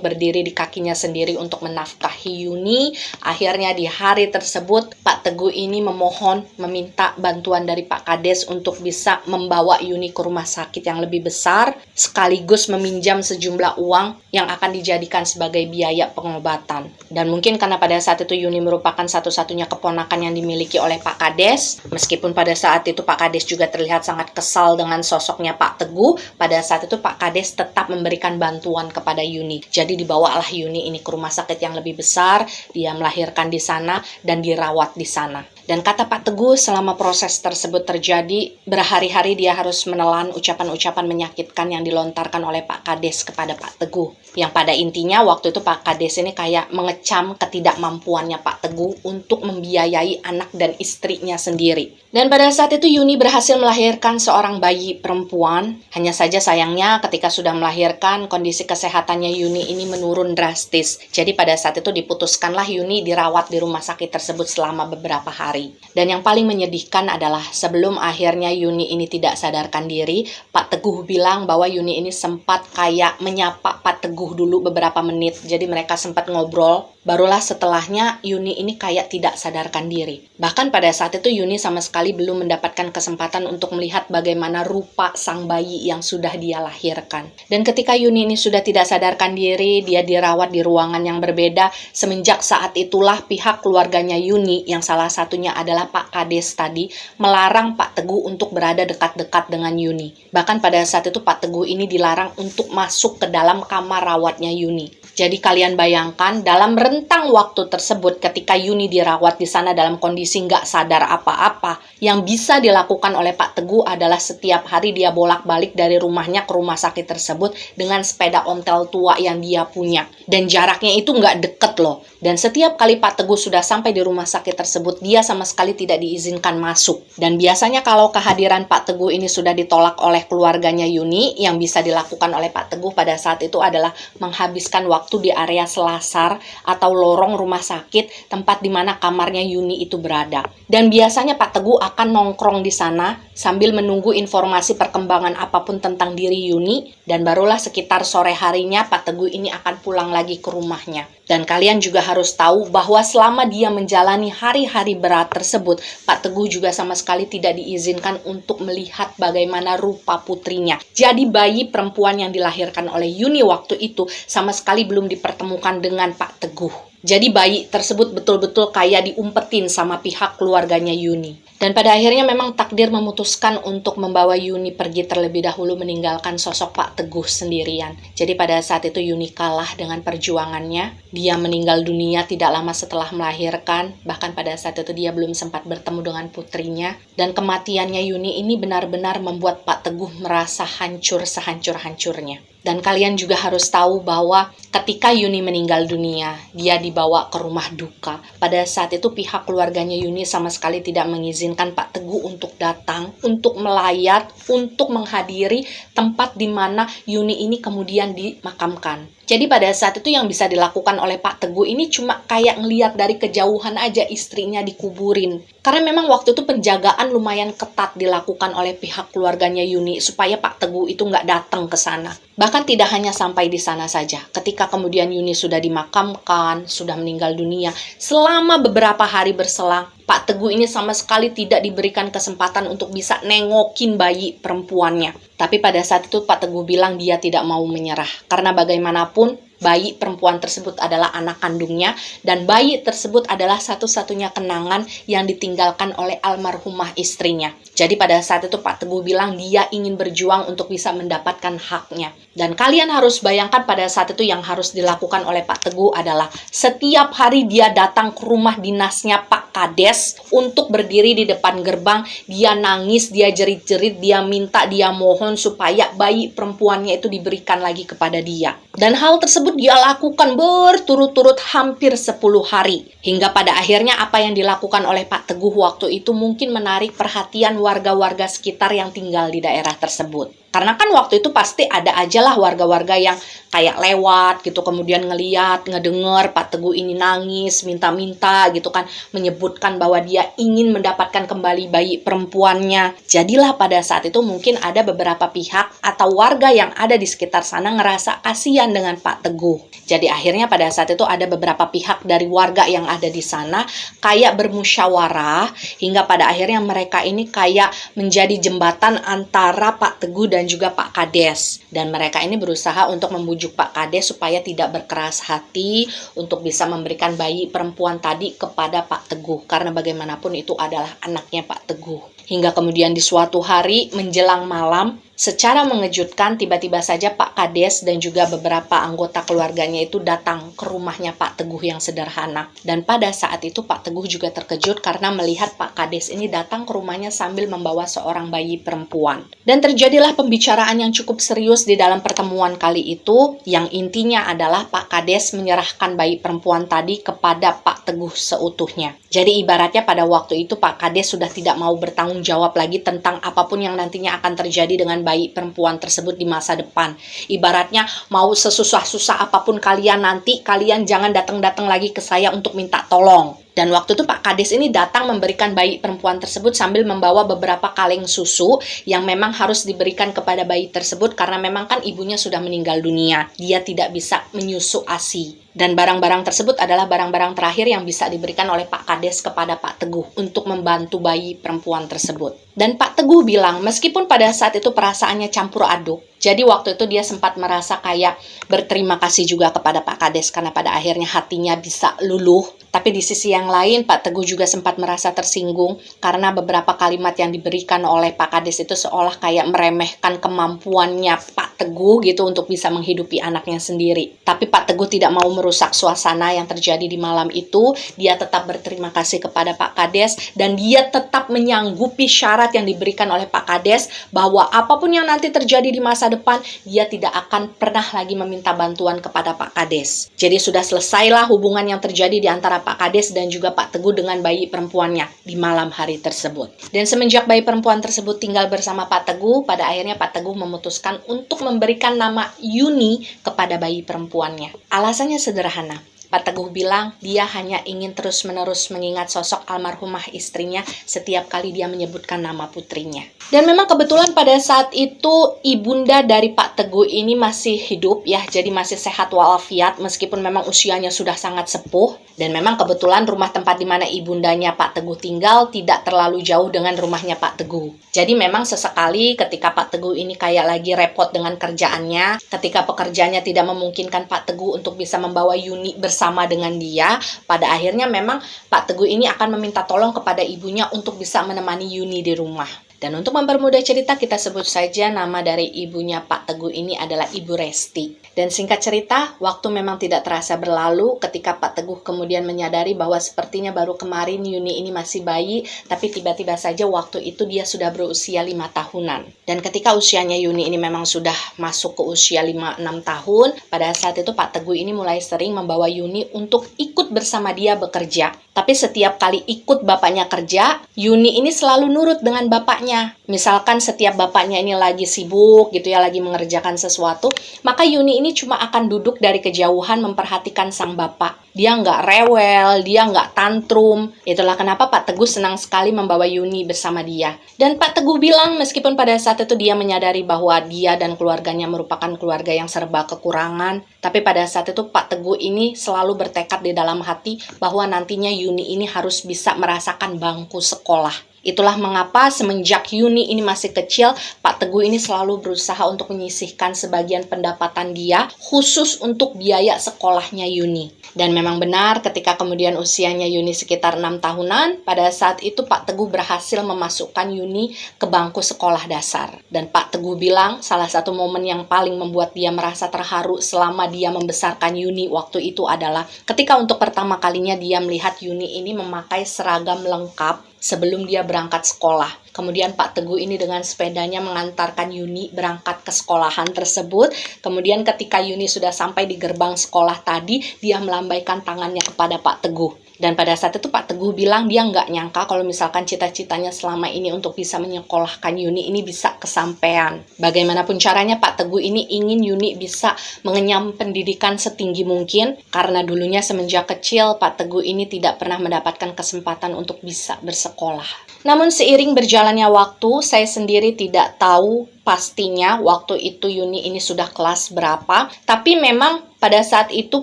berdiri di kakinya sendiri untuk menafkahi Yuni. Akhirnya di hari tersebut Pak Teguh ini meminta bantuan dari Pak Kades untuk bisa membawa Yuni ke rumah sakit yang lebih besar, sekaligus meminjam sejumlah uang yang akan dijadikan sebagai biaya pengobatan. Dan mungkin karena pada saat itu Yuni merupakan satu-satunya keponakan yang dimiliki oleh Pak Kades, meskipun pada saat itu Pak Kades juga terlihat sangat kesal dengan sosoknya Pak Teguh, pada saat itu Pak Kades tetap memberikan bantuan kepada Yuni. Jadi dibawalah Yuni ini ke rumah sakit yang lebih besar, dia melahirkan di sana dan dirawat di sana. Dan kata Pak Teguh, selama proses tersebut terjadi, berhari-hari dia harus menelan ucapan-ucapan menyakitkan yang dilontarkan oleh Pak Kades kepada Pak Teguh. Yang pada intinya waktu itu Pak Kades ini kayak mengecam ketidakmampuannya Pak Teguh untuk membiayai anak dan istrinya sendiri. Dan pada saat itu Yuni berhasil melahirkan seorang bayi perempuan. Hanya saja sayangnya ketika sudah melahirkan, kondisi kesehatannya Yuni ini menurun drastis. Jadi pada saat itu diputuskanlah Yuni dirawat di rumah sakit tersebut selama beberapa hari. Dan yang paling menyedihkan adalah sebelum akhirnya Yuni ini tidak sadarkan diri, Pak Teguh bilang bahwa Yuni ini sempat kayak menyapa Pak Teguh dulu beberapa menit. Jadi mereka sempat ngobrol. Barulah setelahnya Yuni ini kayak tidak sadarkan diri. Bahkan pada saat itu Yuni sama sekali belum mendapatkan kesempatan untuk melihat bagaimana rupa sang bayi yang sudah dia lahirkan. Dan ketika Yuni ini sudah tidak sadarkan diri, dia dirawat di ruangan yang berbeda. Semenjak saat itulah pihak keluarganya Yuni, yang salah satunya adalah Pak Kades tadi, melarang Pak Teguh untuk berada dekat-dekat dengan Yuni. Bahkan pada saat itu Pak Teguh ini dilarang untuk masuk ke dalam kamar rawatnya Yuni. Jadi kalian bayangkan dalam rentang waktu tersebut ketika Yuni dirawat di sana dalam kondisi nggak sadar apa-apa, yang bisa dilakukan oleh Pak Teguh adalah setiap hari dia bolak-balik dari rumahnya ke rumah sakit tersebut dengan sepeda ontel tua yang dia punya. Dan jaraknya itu nggak deket loh. Dan setiap kali Pak Teguh sudah sampai di rumah sakit tersebut, dia sama sekali tidak diizinkan masuk. Dan biasanya kalau kehadiran Pak Teguh ini sudah ditolak oleh keluarganya Yuni, yang bisa dilakukan oleh Pak Teguh pada saat itu adalah menghabiskan waktu di area selasar atau lorong rumah sakit tempat di mana kamarnya Yuni itu berada. Dan biasanya Pak Teguh akan nongkrong di sana sambil menunggu informasi perkembangan apapun tentang diri Yuni, dan barulah sekitar sore harinya Pak Teguh ini akan pulang lagi ke rumahnya. Dan kalian juga harus tahu bahwa selama dia menjalani hari-hari berat tersebut, Pak Teguh juga sama sekali tidak diizinkan untuk melihat bagaimana rupa putrinya. Jadi bayi perempuan yang dilahirkan oleh Yuni waktu itu sama sekali belum dipertemukan dengan Pak Teguh. Jadi bayi tersebut betul-betul kayak diumpetin sama pihak keluarganya Yuni. Dan pada akhirnya memang takdir memutuskan untuk membawa Yuni pergi terlebih dahulu meninggalkan sosok Pak Teguh sendirian. Jadi pada saat itu Yuni kalah dengan perjuangannya. Dia meninggal dunia tidak lama setelah melahirkan. Bahkan pada saat itu dia belum sempat bertemu dengan putrinya. Dan kematiannya Yuni ini benar-benar membuat Pak Teguh merasa hancur sehancur-hancurnya. Dan kalian juga harus tahu bahwa ketika Yuni meninggal dunia, dia dibawa ke rumah duka. Pada saat itu pihak keluarganya Yuni sama sekali tidak mengizinkan mengizinkan Pak Teguh untuk datang, untuk melayat, untuk menghadiri tempat di mana Yuni ini kemudian dimakamkan. Jadi pada saat itu yang bisa dilakukan oleh Pak Teguh ini cuma kayak ngeliat dari kejauhan aja istrinya dikuburin. Karena memang waktu itu penjagaan lumayan ketat dilakukan oleh pihak keluarganya Yuni supaya Pak Teguh itu nggak datang ke sana. Bahkan tidak hanya sampai di sana saja. Ketika kemudian Yuni sudah dimakamkan, sudah meninggal dunia, selama beberapa hari berselang, Pak Teguh ini sama sekali tidak diberikan kesempatan untuk bisa nengokin bayi perempuannya. Tapi pada saat itu Pak Teguh bilang dia tidak mau menyerah. Karena bagaimanapun bayi perempuan tersebut adalah anak kandungnya dan bayi tersebut adalah satu-satunya kenangan yang ditinggalkan oleh almarhumah istrinya. Jadi pada saat itu Pak Teguh bilang dia ingin berjuang untuk bisa mendapatkan haknya. Dan kalian harus bayangkan pada saat itu yang harus dilakukan oleh Pak Teguh adalah setiap hari dia datang ke rumah dinasnya Pak Kades untuk berdiri di depan gerbang. Dia nangis, dia jerit-jerit, dia minta, dia mohon supaya bayi perempuannya itu diberikan lagi kepada dia. Dan hal tersebut dia lakukan berturut-turut hampir 10 hari. Hingga pada akhirnya apa yang dilakukan oleh Pak Teguh waktu itu mungkin menarik perhatian warga-warga sekitar yang tinggal di daerah tersebut. Karena kan waktu itu pasti ada aja lah warga-warga yang kayak lewat gitu, kemudian ngeliat, ngedenger Pak Teguh ini nangis, minta-minta gitu kan, menyebutkan bahwa dia ingin mendapatkan kembali bayi perempuannya. Jadilah pada saat itu mungkin ada beberapa pihak atau warga yang ada di sekitar sana ngerasa kasihan dengan Pak Teguh. Jadi akhirnya pada saat itu ada beberapa pihak dari warga yang ada di sana kayak bermusyawarah hingga pada akhirnya mereka ini kayak menjadi jembatan antara Pak Teguh dan juga Pak Kades. Dan mereka ini berusaha untuk membujuk Pak Kades supaya tidak berkeras hati untuk bisa memberikan bayi perempuan tadi kepada Pak Teguh. Karena bagaimanapun itu adalah anaknya Pak Teguh. Hingga kemudian di suatu hari menjelang malam, secara mengejutkan tiba-tiba saja Pak Kades dan juga beberapa anggota keluarganya itu datang ke rumahnya Pak Teguh yang sederhana. Dan pada saat itu Pak Teguh juga terkejut karena melihat Pak Kades ini datang ke rumahnya sambil membawa seorang bayi perempuan. Dan terjadilah pembicaraan yang cukup serius di dalam pertemuan kali itu, yang intinya adalah Pak Kades menyerahkan bayi perempuan tadi kepada Pak Teguh seutuhnya. Jadi ibaratnya pada waktu itu Pak Kades sudah tidak mau bertanggung jawab lagi tentang apapun yang nantinya akan terjadi dengan bayi perempuan tersebut di masa depan. Ibaratnya mau sesusah-susah apapun kalian nanti, kalian jangan datang-datang lagi ke saya untuk minta tolong. Dan waktu itu Pak Kades ini datang memberikan bayi perempuan tersebut sambil membawa beberapa kaleng susu yang memang harus diberikan kepada bayi tersebut karena memang kan ibunya sudah meninggal dunia. Dia tidak bisa menyusu ASI. Dan barang-barang tersebut adalah barang-barang terakhir yang bisa diberikan oleh Pak Kades kepada Pak Teguh untuk membantu bayi perempuan tersebut. Dan Pak Teguh bilang, meskipun pada saat itu perasaannya campur aduk, jadi waktu itu dia sempat merasa kayak berterima kasih juga kepada Pak Kades karena pada akhirnya hatinya bisa luluh. Tapi di sisi yang lain, Pak Teguh juga sempat merasa tersinggung karena beberapa kalimat yang diberikan oleh Pak Kades itu seolah kayak meremehkan kemampuannya Pak Teguh gitu untuk bisa menghidupi anaknya sendiri. Tapi Pak Teguh tidak mau merusak suasana yang terjadi di malam itu. Dia tetap berterima kasih kepada Pak Kades dan dia tetap menyanggupi syarat yang diberikan oleh Pak Kades bahwa apapun yang nanti terjadi di masa depan, dia tidak akan pernah lagi meminta bantuan kepada Pak Kades. Jadi sudah selesailah hubungan yang terjadi di antara Pak Kades dan juga Pak Teguh dengan bayi perempuannya di malam hari tersebut. Dan semenjak bayi perempuan tersebut tinggal bersama Pak Teguh, pada akhirnya Pak Teguh memutuskan untuk memberikan nama Yuni kepada bayi perempuannya. Alasannya sederhana. Pak Teguh bilang dia hanya ingin terus-menerus mengingat sosok almarhumah istrinya setiap kali dia menyebutkan nama putrinya. Dan memang kebetulan pada saat itu ibunda dari Pak Teguh ini masih hidup ya, jadi masih sehat walafiat meskipun memang usianya sudah sangat sepuh. Dan memang kebetulan rumah tempat di mana ibundanya Pak Teguh tinggal tidak terlalu jauh dengan rumahnya Pak Teguh. Jadi memang sesekali ketika Pak Teguh ini kayak lagi repot dengan kerjaannya, ketika pekerjaannya tidak memungkinkan Pak Teguh untuk bisa membawa Yuni bersama dengan dia, pada akhirnya memang Pak Teguh ini akan meminta tolong kepada ibunya untuk bisa menemani Yuni di rumah. Dan untuk mempermudah cerita, kita sebut saja nama dari ibunya Pak Teguh ini adalah Ibu Resti. Dan singkat cerita, waktu memang tidak terasa berlalu ketika Pak Teguh kemudian menyadari bahwa sepertinya baru kemarin Yuni ini masih bayi, tapi tiba-tiba saja waktu itu dia sudah berusia 5 tahunan. Dan ketika usianya Yuni ini memang sudah masuk ke usia 5-6 tahun, pada saat itu Pak Teguh ini mulai sering membawa Yuni untuk ikut bersama dia bekerja. Tapi setiap kali ikut bapaknya kerja, Yuni ini selalu nurut dengan bapaknya. Misalkan setiap bapaknya ini lagi sibuk gitu ya, lagi mengerjakan sesuatu, maka Yuni ini cuma akan duduk dari kejauhan memperhatikan sang bapak. Dia nggak rewel, dia nggak tantrum. Itulah kenapa Pak Teguh senang sekali membawa Yuni bersama dia. Dan Pak Teguh bilang meskipun pada saat itu dia menyadari bahwa dia dan keluarganya merupakan keluarga yang serba kekurangan, tapi pada saat itu Pak Teguh ini selalu bertekad di dalam hati bahwa nantinya Yuni ini harus bisa merasakan bangku sekolah. Itulah mengapa semenjak Yuni ini masih kecil, Pak Teguh ini selalu berusaha untuk menyisihkan sebagian pendapatan dia khusus untuk biaya sekolahnya Yuni. Dan memang benar ketika kemudian usianya Yuni sekitar 6 tahunan, pada saat itu Pak Teguh berhasil memasukkan Yuni ke bangku sekolah dasar. Dan Pak Teguh bilang salah satu momen yang paling membuat dia merasa terharu selama dia membesarkan Yuni waktu itu adalah ketika untuk pertama kalinya dia melihat Yuni ini memakai seragam lengkap sebelum dia berangkat sekolah. Kemudian Pak Teguh ini dengan sepedanya mengantarkan Yuni berangkat ke sekolahan tersebut. Kemudian ketika Yuni sudah sampai di gerbang sekolah tadi, dia melambaikan tangannya kepada Pak Teguh. Dan pada saat itu Pak Teguh bilang dia nggak nyangka kalau misalkan cita-citanya selama ini untuk bisa menyekolahkan Yuni ini bisa kesampaian. Bagaimanapun caranya Pak Teguh ini ingin Yuni bisa mengenyam pendidikan setinggi mungkin. Karena dulunya semenjak kecil Pak Teguh ini tidak pernah mendapatkan kesempatan untuk bisa bersekolah. Namun seiring berjalannya waktu, saya sendiri tidak tahu pastinya waktu itu Yuni ini sudah kelas berapa. Tapi memang pada saat itu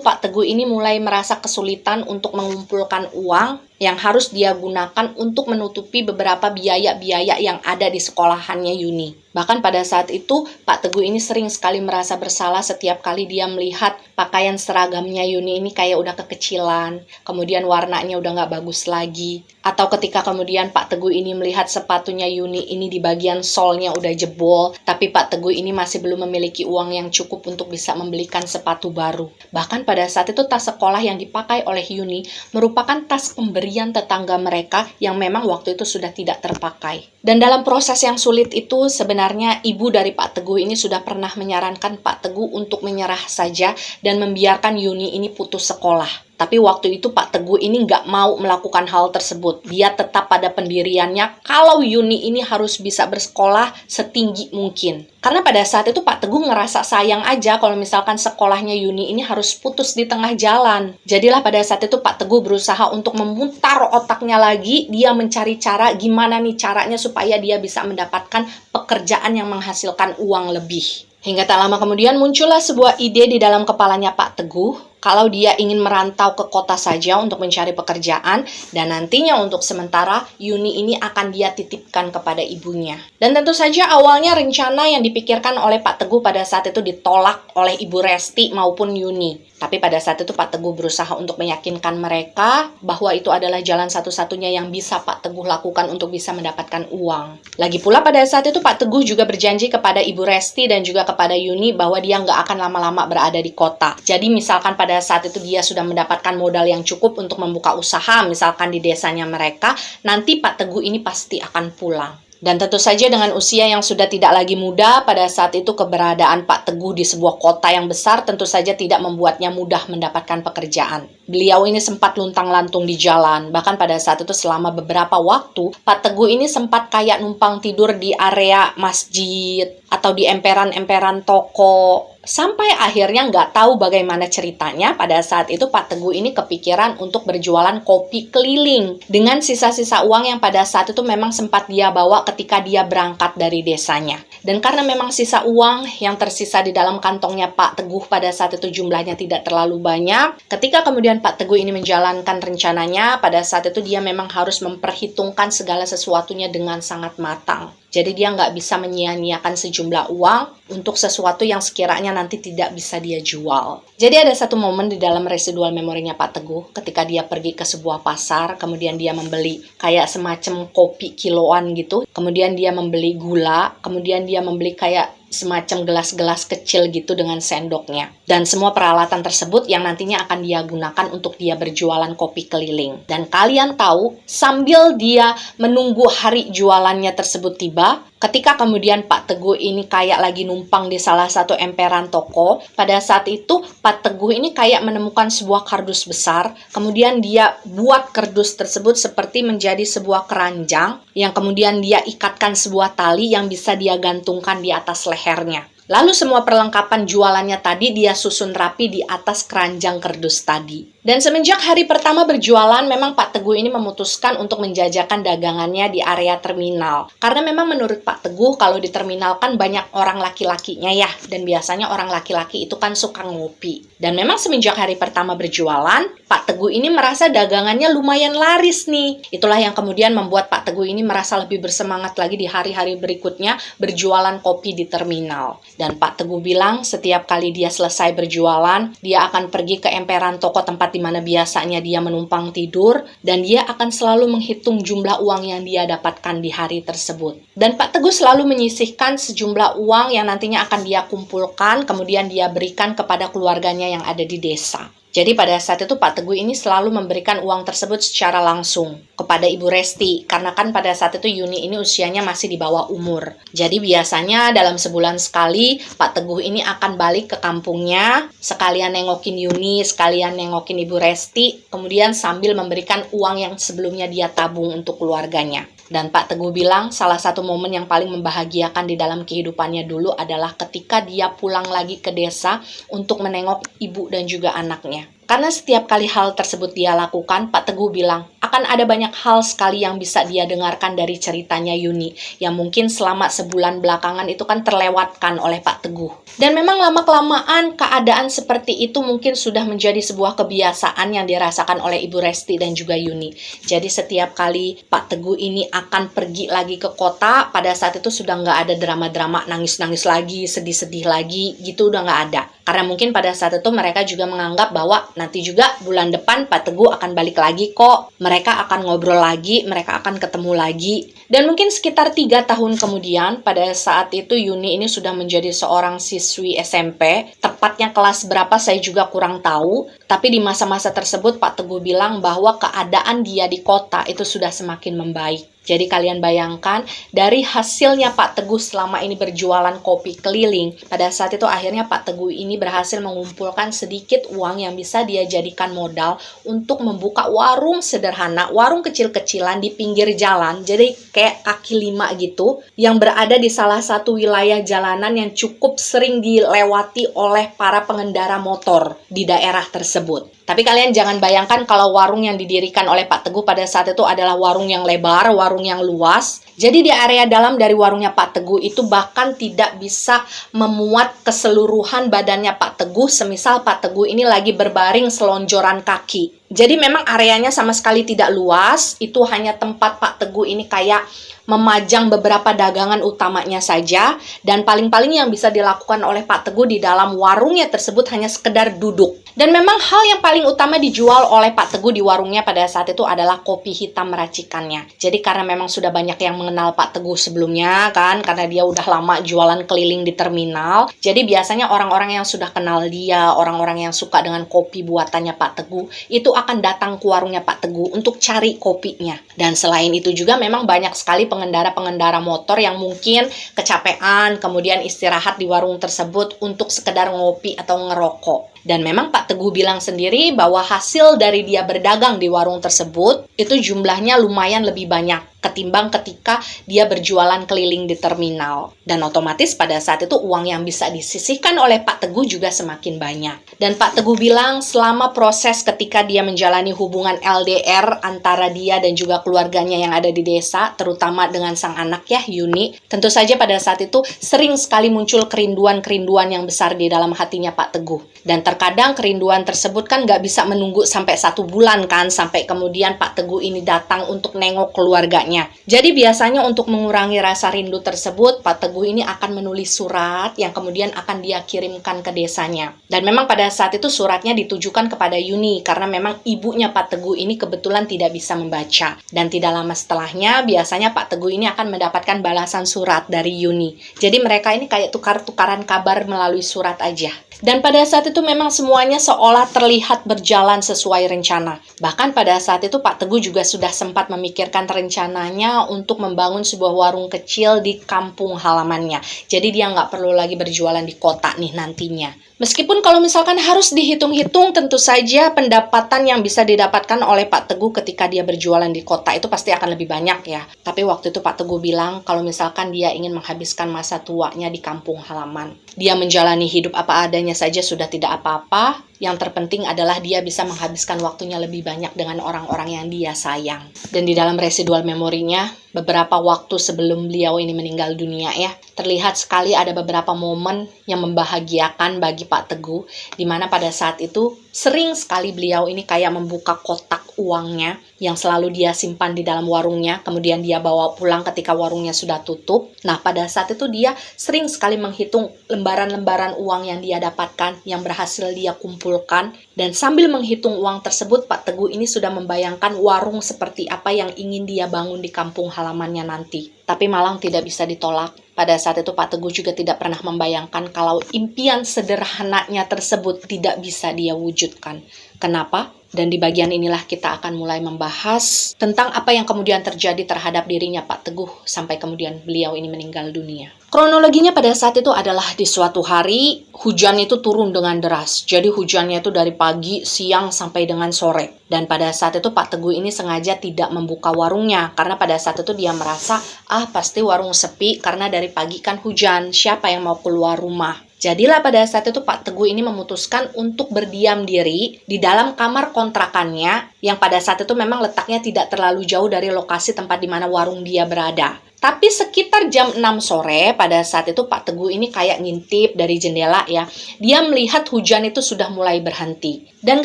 Pak Teguh ini mulai merasa kesulitan untuk mengumpulkan uang yang harus dia gunakan untuk menutupi beberapa biaya-biaya yang ada di sekolahannya Yuni. Bahkan pada saat itu, Pak Teguh ini sering sekali merasa bersalah setiap kali dia melihat pakaian seragamnya Yuni ini kayak udah kekecilan, kemudian warnanya udah nggak bagus lagi. Atau ketika kemudian Pak Teguh ini melihat sepatunya Yuni ini di bagian solnya udah jebol, tapi Pak Teguh ini masih belum memiliki uang yang cukup untuk bisa membelikan sepatu baru. Bahkan pada saat itu tas sekolah yang dipakai oleh Yuni merupakan tas pemberian tetangga mereka yang memang waktu itu sudah tidak terpakai. Dan dalam proses yang sulit itu sebenarnya ibu dari Pak Teguh ini sudah pernah menyarankan Pak Teguh untuk menyerah saja dan membiarkan Yuni ini putus sekolah. Tapi waktu itu Pak Teguh ini nggak mau melakukan hal tersebut. Dia tetap pada pendiriannya kalau Yuni ini harus bisa bersekolah setinggi mungkin. Karena pada saat itu Pak Teguh ngerasa sayang aja kalau misalkan sekolahnya Yuni ini harus putus di tengah jalan. Jadilah pada saat itu Pak Teguh berusaha untuk memutar otaknya lagi. Dia mencari cara gimana nih caranya supaya dia bisa mendapatkan pekerjaan yang menghasilkan uang lebih. Hingga tak lama kemudian muncullah sebuah ide di dalam kepalanya Pak Teguh. Kalau dia ingin merantau ke kota saja untuk mencari pekerjaan, dan nantinya untuk sementara Yuni ini akan dia titipkan kepada ibunya. Dan tentu saja awalnya rencana yang dipikirkan oleh Pak Teguh pada saat itu ditolak oleh Ibu Resti maupun Yuni. Tapi pada saat itu Pak Teguh berusaha untuk meyakinkan mereka bahwa itu adalah jalan satu-satunya yang bisa Pak Teguh lakukan untuk bisa mendapatkan uang. Lagi pula pada saat itu Pak Teguh juga berjanji kepada Ibu Resti dan juga kepada Yuni bahwa dia nggak akan lama-lama berada di kota. Jadi misalkan pada saat itu dia sudah mendapatkan modal yang cukup untuk membuka usaha, misalkan di desanya mereka, nanti Pak Teguh ini pasti akan pulang. Dan tentu saja dengan usia yang sudah tidak lagi muda, pada saat itu keberadaan Pak Teguh di sebuah kota yang besar tentu saja tidak membuatnya mudah mendapatkan pekerjaan. Beliau ini sempat luntang-lantung di jalan, bahkan pada saat itu selama beberapa waktu, Pak Teguh ini sempat kayak numpang tidur di area masjid, atau di emperan-emperan toko. Sampai akhirnya nggak tahu bagaimana ceritanya, pada saat itu Pak Teguh ini kepikiran untuk berjualan kopi keliling dengan sisa-sisa uang yang pada saat itu memang sempat dia bawa ketika dia berangkat dari desanya. Dan karena memang sisa uang yang tersisa di dalam kantongnya Pak Teguh pada saat itu jumlahnya tidak terlalu banyak, ketika kemudian Pak Teguh ini menjalankan rencananya, pada saat itu dia memang harus memperhitungkan segala sesuatunya dengan sangat matang. Jadi dia nggak bisa menyia-nyiakan sejumlah uang untuk sesuatu yang sekiranya nanti tidak bisa dia jual. Jadi ada satu momen di dalam residual memorinya Pak Teguh ketika dia pergi ke sebuah pasar, kemudian dia membeli kayak semacam kopi kiloan gitu, kemudian dia membeli gula, kemudian dia membeli kayak semacam gelas-gelas kecil gitu dengan sendoknya. Dan semua peralatan tersebut yang nantinya akan dia gunakan untuk dia berjualan kopi keliling. Dan kalian tahu, sambil dia menunggu hari jualannya tersebut tiba, ketika kemudian Pak Teguh ini kayak lagi numpang di salah satu emperan toko, pada saat itu Pak Teguh ini kayak menemukan sebuah kardus besar, kemudian dia buat kardus tersebut seperti menjadi sebuah keranjang, yang kemudian dia ikatkan sebuah tali yang bisa dia gantungkan di atas lehernya. Lalu semua perlengkapan jualannya tadi dia susun rapi di atas keranjang kardus tadi. Dan semenjak hari pertama berjualan, memang Pak Teguh ini memutuskan untuk menjajakan dagangannya di area terminal. Karena memang menurut Pak Teguh, kalau di terminal kan banyak orang laki-lakinya ya. Dan biasanya orang laki-laki itu kan suka ngopi. Dan memang semenjak hari pertama berjualan, Pak Teguh ini merasa dagangannya lumayan laris nih. Itulah yang kemudian membuat Pak Teguh ini merasa lebih bersemangat lagi di hari-hari berikutnya berjualan kopi di terminal. Dan Pak Teguh bilang setiap kali dia selesai berjualan, dia akan pergi ke emperan toko tempat di mana biasanya dia menumpang tidur, dan dia akan selalu menghitung jumlah uang yang dia dapatkan di hari tersebut. Dan Pak Teguh selalu menyisihkan sejumlah uang yang nantinya akan dia kumpulkan, kemudian dia berikan kepada keluarganya yang ada di desa. Jadi pada saat itu Pak Teguh ini selalu memberikan uang tersebut secara langsung kepada Ibu Resti. Karena kan pada saat itu Yuni ini usianya masih di bawah umur. Jadi biasanya dalam sebulan sekali Pak Teguh ini akan balik ke kampungnya, sekalian nengokin Yuni, sekalian nengokin Ibu Resti, kemudian sambil memberikan uang yang sebelumnya dia tabung untuk keluarganya. Dan Pak Teguh bilang salah satu momen yang paling membahagiakan di dalam kehidupannya dulu adalah ketika dia pulang lagi ke desa untuk menengok ibu dan juga anaknya. Karena setiap kali hal tersebut dia lakukan, Pak Teguh bilang, akan ada banyak hal sekali yang bisa dia dengarkan dari ceritanya Yuni, yang mungkin selama sebulan belakangan itu kan terlewatkan oleh Pak Teguh. Dan memang lama-kelamaan keadaan seperti itu mungkin sudah menjadi sebuah kebiasaan yang dirasakan oleh Ibu Resti dan juga Yuni. Jadi setiap kali Pak Teguh ini akan pergi lagi ke kota, pada saat itu sudah nggak ada drama-drama nangis-nangis lagi, sedih-sedih lagi, gitu udah nggak ada. Karena mungkin pada saat itu mereka juga menganggap bahwa nanti juga bulan depan Pak Teguh akan balik lagi kok. Mereka akan ngobrol lagi, mereka akan ketemu lagi. Dan mungkin sekitar 3 tahun kemudian, pada saat itu Yuni ini sudah menjadi seorang siswi SMP. Tepatnya kelas berapa saya juga kurang tahu. Tapi di masa-masa tersebut Pak Teguh bilang bahwa keadaan dia di kota itu sudah semakin membaik. Jadi kalian bayangkan, dari hasilnya Pak Teguh selama ini berjualan kopi keliling, pada saat itu akhirnya Pak Teguh ini berhasil mengumpulkan sedikit uang yang bisa dia jadikan modal untuk membuka warung sederhana, warung kecil-kecilan di pinggir jalan, jadi kayak kaki lima gitu, yang berada di salah satu wilayah jalanan yang cukup sering dilewati oleh para pengendara motor di daerah tersebut. Tapi kalian jangan bayangkan kalau warung yang didirikan oleh Pak Teguh pada saat itu adalah warung yang lebar, warung yang luas. Jadi di area dalam dari warungnya Pak Teguh itu bahkan tidak bisa memuat keseluruhan badannya Pak Teguh, semisal Pak Teguh ini lagi berbaring selonjoran kaki. Jadi memang areanya sama sekali tidak luas, itu hanya tempat Pak Teguh ini kayak memajang beberapa dagangan utamanya saja, dan paling-paling yang bisa dilakukan oleh Pak Teguh di dalam warungnya tersebut hanya sekedar duduk. Dan memang hal yang paling utama dijual oleh Pak Teguh di warungnya pada saat itu adalah kopi hitam racikannya. Jadi karena memang sudah banyak yang mengenal Pak Teguh sebelumnya kan, karena dia udah lama jualan keliling di terminal, jadi biasanya orang-orang yang sudah kenal dia, orang-orang yang suka dengan kopi buatannya Pak Teguh, itu akan datang ke warungnya Pak Teguh untuk cari kopinya. Dan selain itu juga memang banyak sekali pengendara-pengendara motor yang mungkin kecapean, kemudian istirahat di warung tersebut untuk sekedar ngopi atau ngerokok. Dan memang Pak Teguh bilang sendiri bahwa hasil dari dia berdagang di warung tersebut itu jumlahnya lumayan lebih banyak ketimbang ketika dia berjualan keliling di terminal. Dan otomatis pada saat itu uang yang bisa disisihkan oleh Pak Teguh juga semakin banyak. Dan Pak Teguh bilang selama proses ketika dia menjalani hubungan LDR antara dia dan juga keluarganya yang ada di desa, terutama dengan sang anak ya, Yuni, tentu saja pada saat itu sering sekali muncul kerinduan-kerinduan yang besar di dalam hatinya Pak Teguh. Dan terkadang kerinduan tersebut kan nggak bisa menunggu sampai 1 bulan kan, sampai kemudian Pak Teguh ini datang untuk nengok keluarganya. keluarganya. Jadi biasanya untuk mengurangi rasa rindu tersebut, Pak Teguh ini akan menulis surat yang kemudian akan dia kirimkan ke desanya. Dan memang pada saat itu suratnya ditujukan kepada Yuni, karena memang ibunya Pak Teguh ini kebetulan tidak bisa membaca. Dan tidak lama setelahnya, biasanya Pak Teguh ini akan mendapatkan balasan surat dari Yuni. Jadi mereka ini kayak tukar-tukaran kabar melalui surat aja. Dan pada saat itu memang semuanya seolah terlihat berjalan sesuai rencana. Bahkan pada saat itu Pak Teguh juga sudah sempat memikirkan rencananya untuk membangun sebuah warung kecil di kampung halamannya. Jadi dia nggak perlu lagi berjualan di kota nih nantinya. Meskipun kalau misalkan harus dihitung-hitung, tentu saja pendapatan yang bisa didapatkan oleh Pak Teguh ketika dia berjualan di kota itu pasti akan lebih banyak ya. Tapi waktu itu Pak Teguh bilang kalau misalkan dia ingin menghabiskan masa tuanya di kampung halaman. Dia menjalani hidup apa adanya saja sudah tidak apa-apa. Yang terpenting adalah dia bisa menghabiskan waktunya lebih banyak dengan orang-orang yang dia sayang. Dan di dalam residual memorinya, beberapa waktu sebelum beliau ini meninggal dunia ya, terlihat sekali ada beberapa momen yang membahagiakan bagi Pak Teguh, di mana pada saat itu sering sekali beliau ini kayak membuka kotak uangnya yang selalu dia simpan di dalam warungnya, kemudian dia bawa pulang ketika warungnya sudah tutup. Nah, pada saat itu dia sering sekali menghitung lembaran-lembaran uang yang dia dapatkan, yang berhasil dia kumpulkan, dan sambil menghitung uang tersebut, Pak Teguh ini sudah membayangkan warung seperti apa yang ingin dia bangun di kampung halamannya nanti. Tapi malang tidak bisa ditolak. Pada saat itu Pak Teguh juga tidak pernah membayangkan kalau impian sederhananya tersebut tidak bisa dia wujudkan. Kenapa? Dan di bagian inilah kita akan mulai membahas tentang apa yang kemudian terjadi terhadap dirinya Pak Teguh sampai kemudian beliau ini meninggal dunia. Kronologinya pada saat itu adalah di suatu hari hujan itu turun dengan deras. Jadi hujannya itu dari pagi, siang sampai dengan sore. Dan pada saat itu Pak Teguh ini sengaja tidak membuka warungnya karena pada saat itu dia merasa pasti warung sepi karena dari pagi kan hujan. Siapa yang mau keluar rumah? Jadilah pada saat itu Pak Teguh ini memutuskan untuk berdiam diri di dalam kamar kontrakannya yang pada saat itu memang letaknya tidak terlalu jauh dari lokasi tempat di mana warung dia berada. Tapi sekitar jam 6 sore pada saat itu Pak Teguh ini kayak ngintip dari jendela ya. Dia melihat hujan itu sudah mulai berhenti. Dan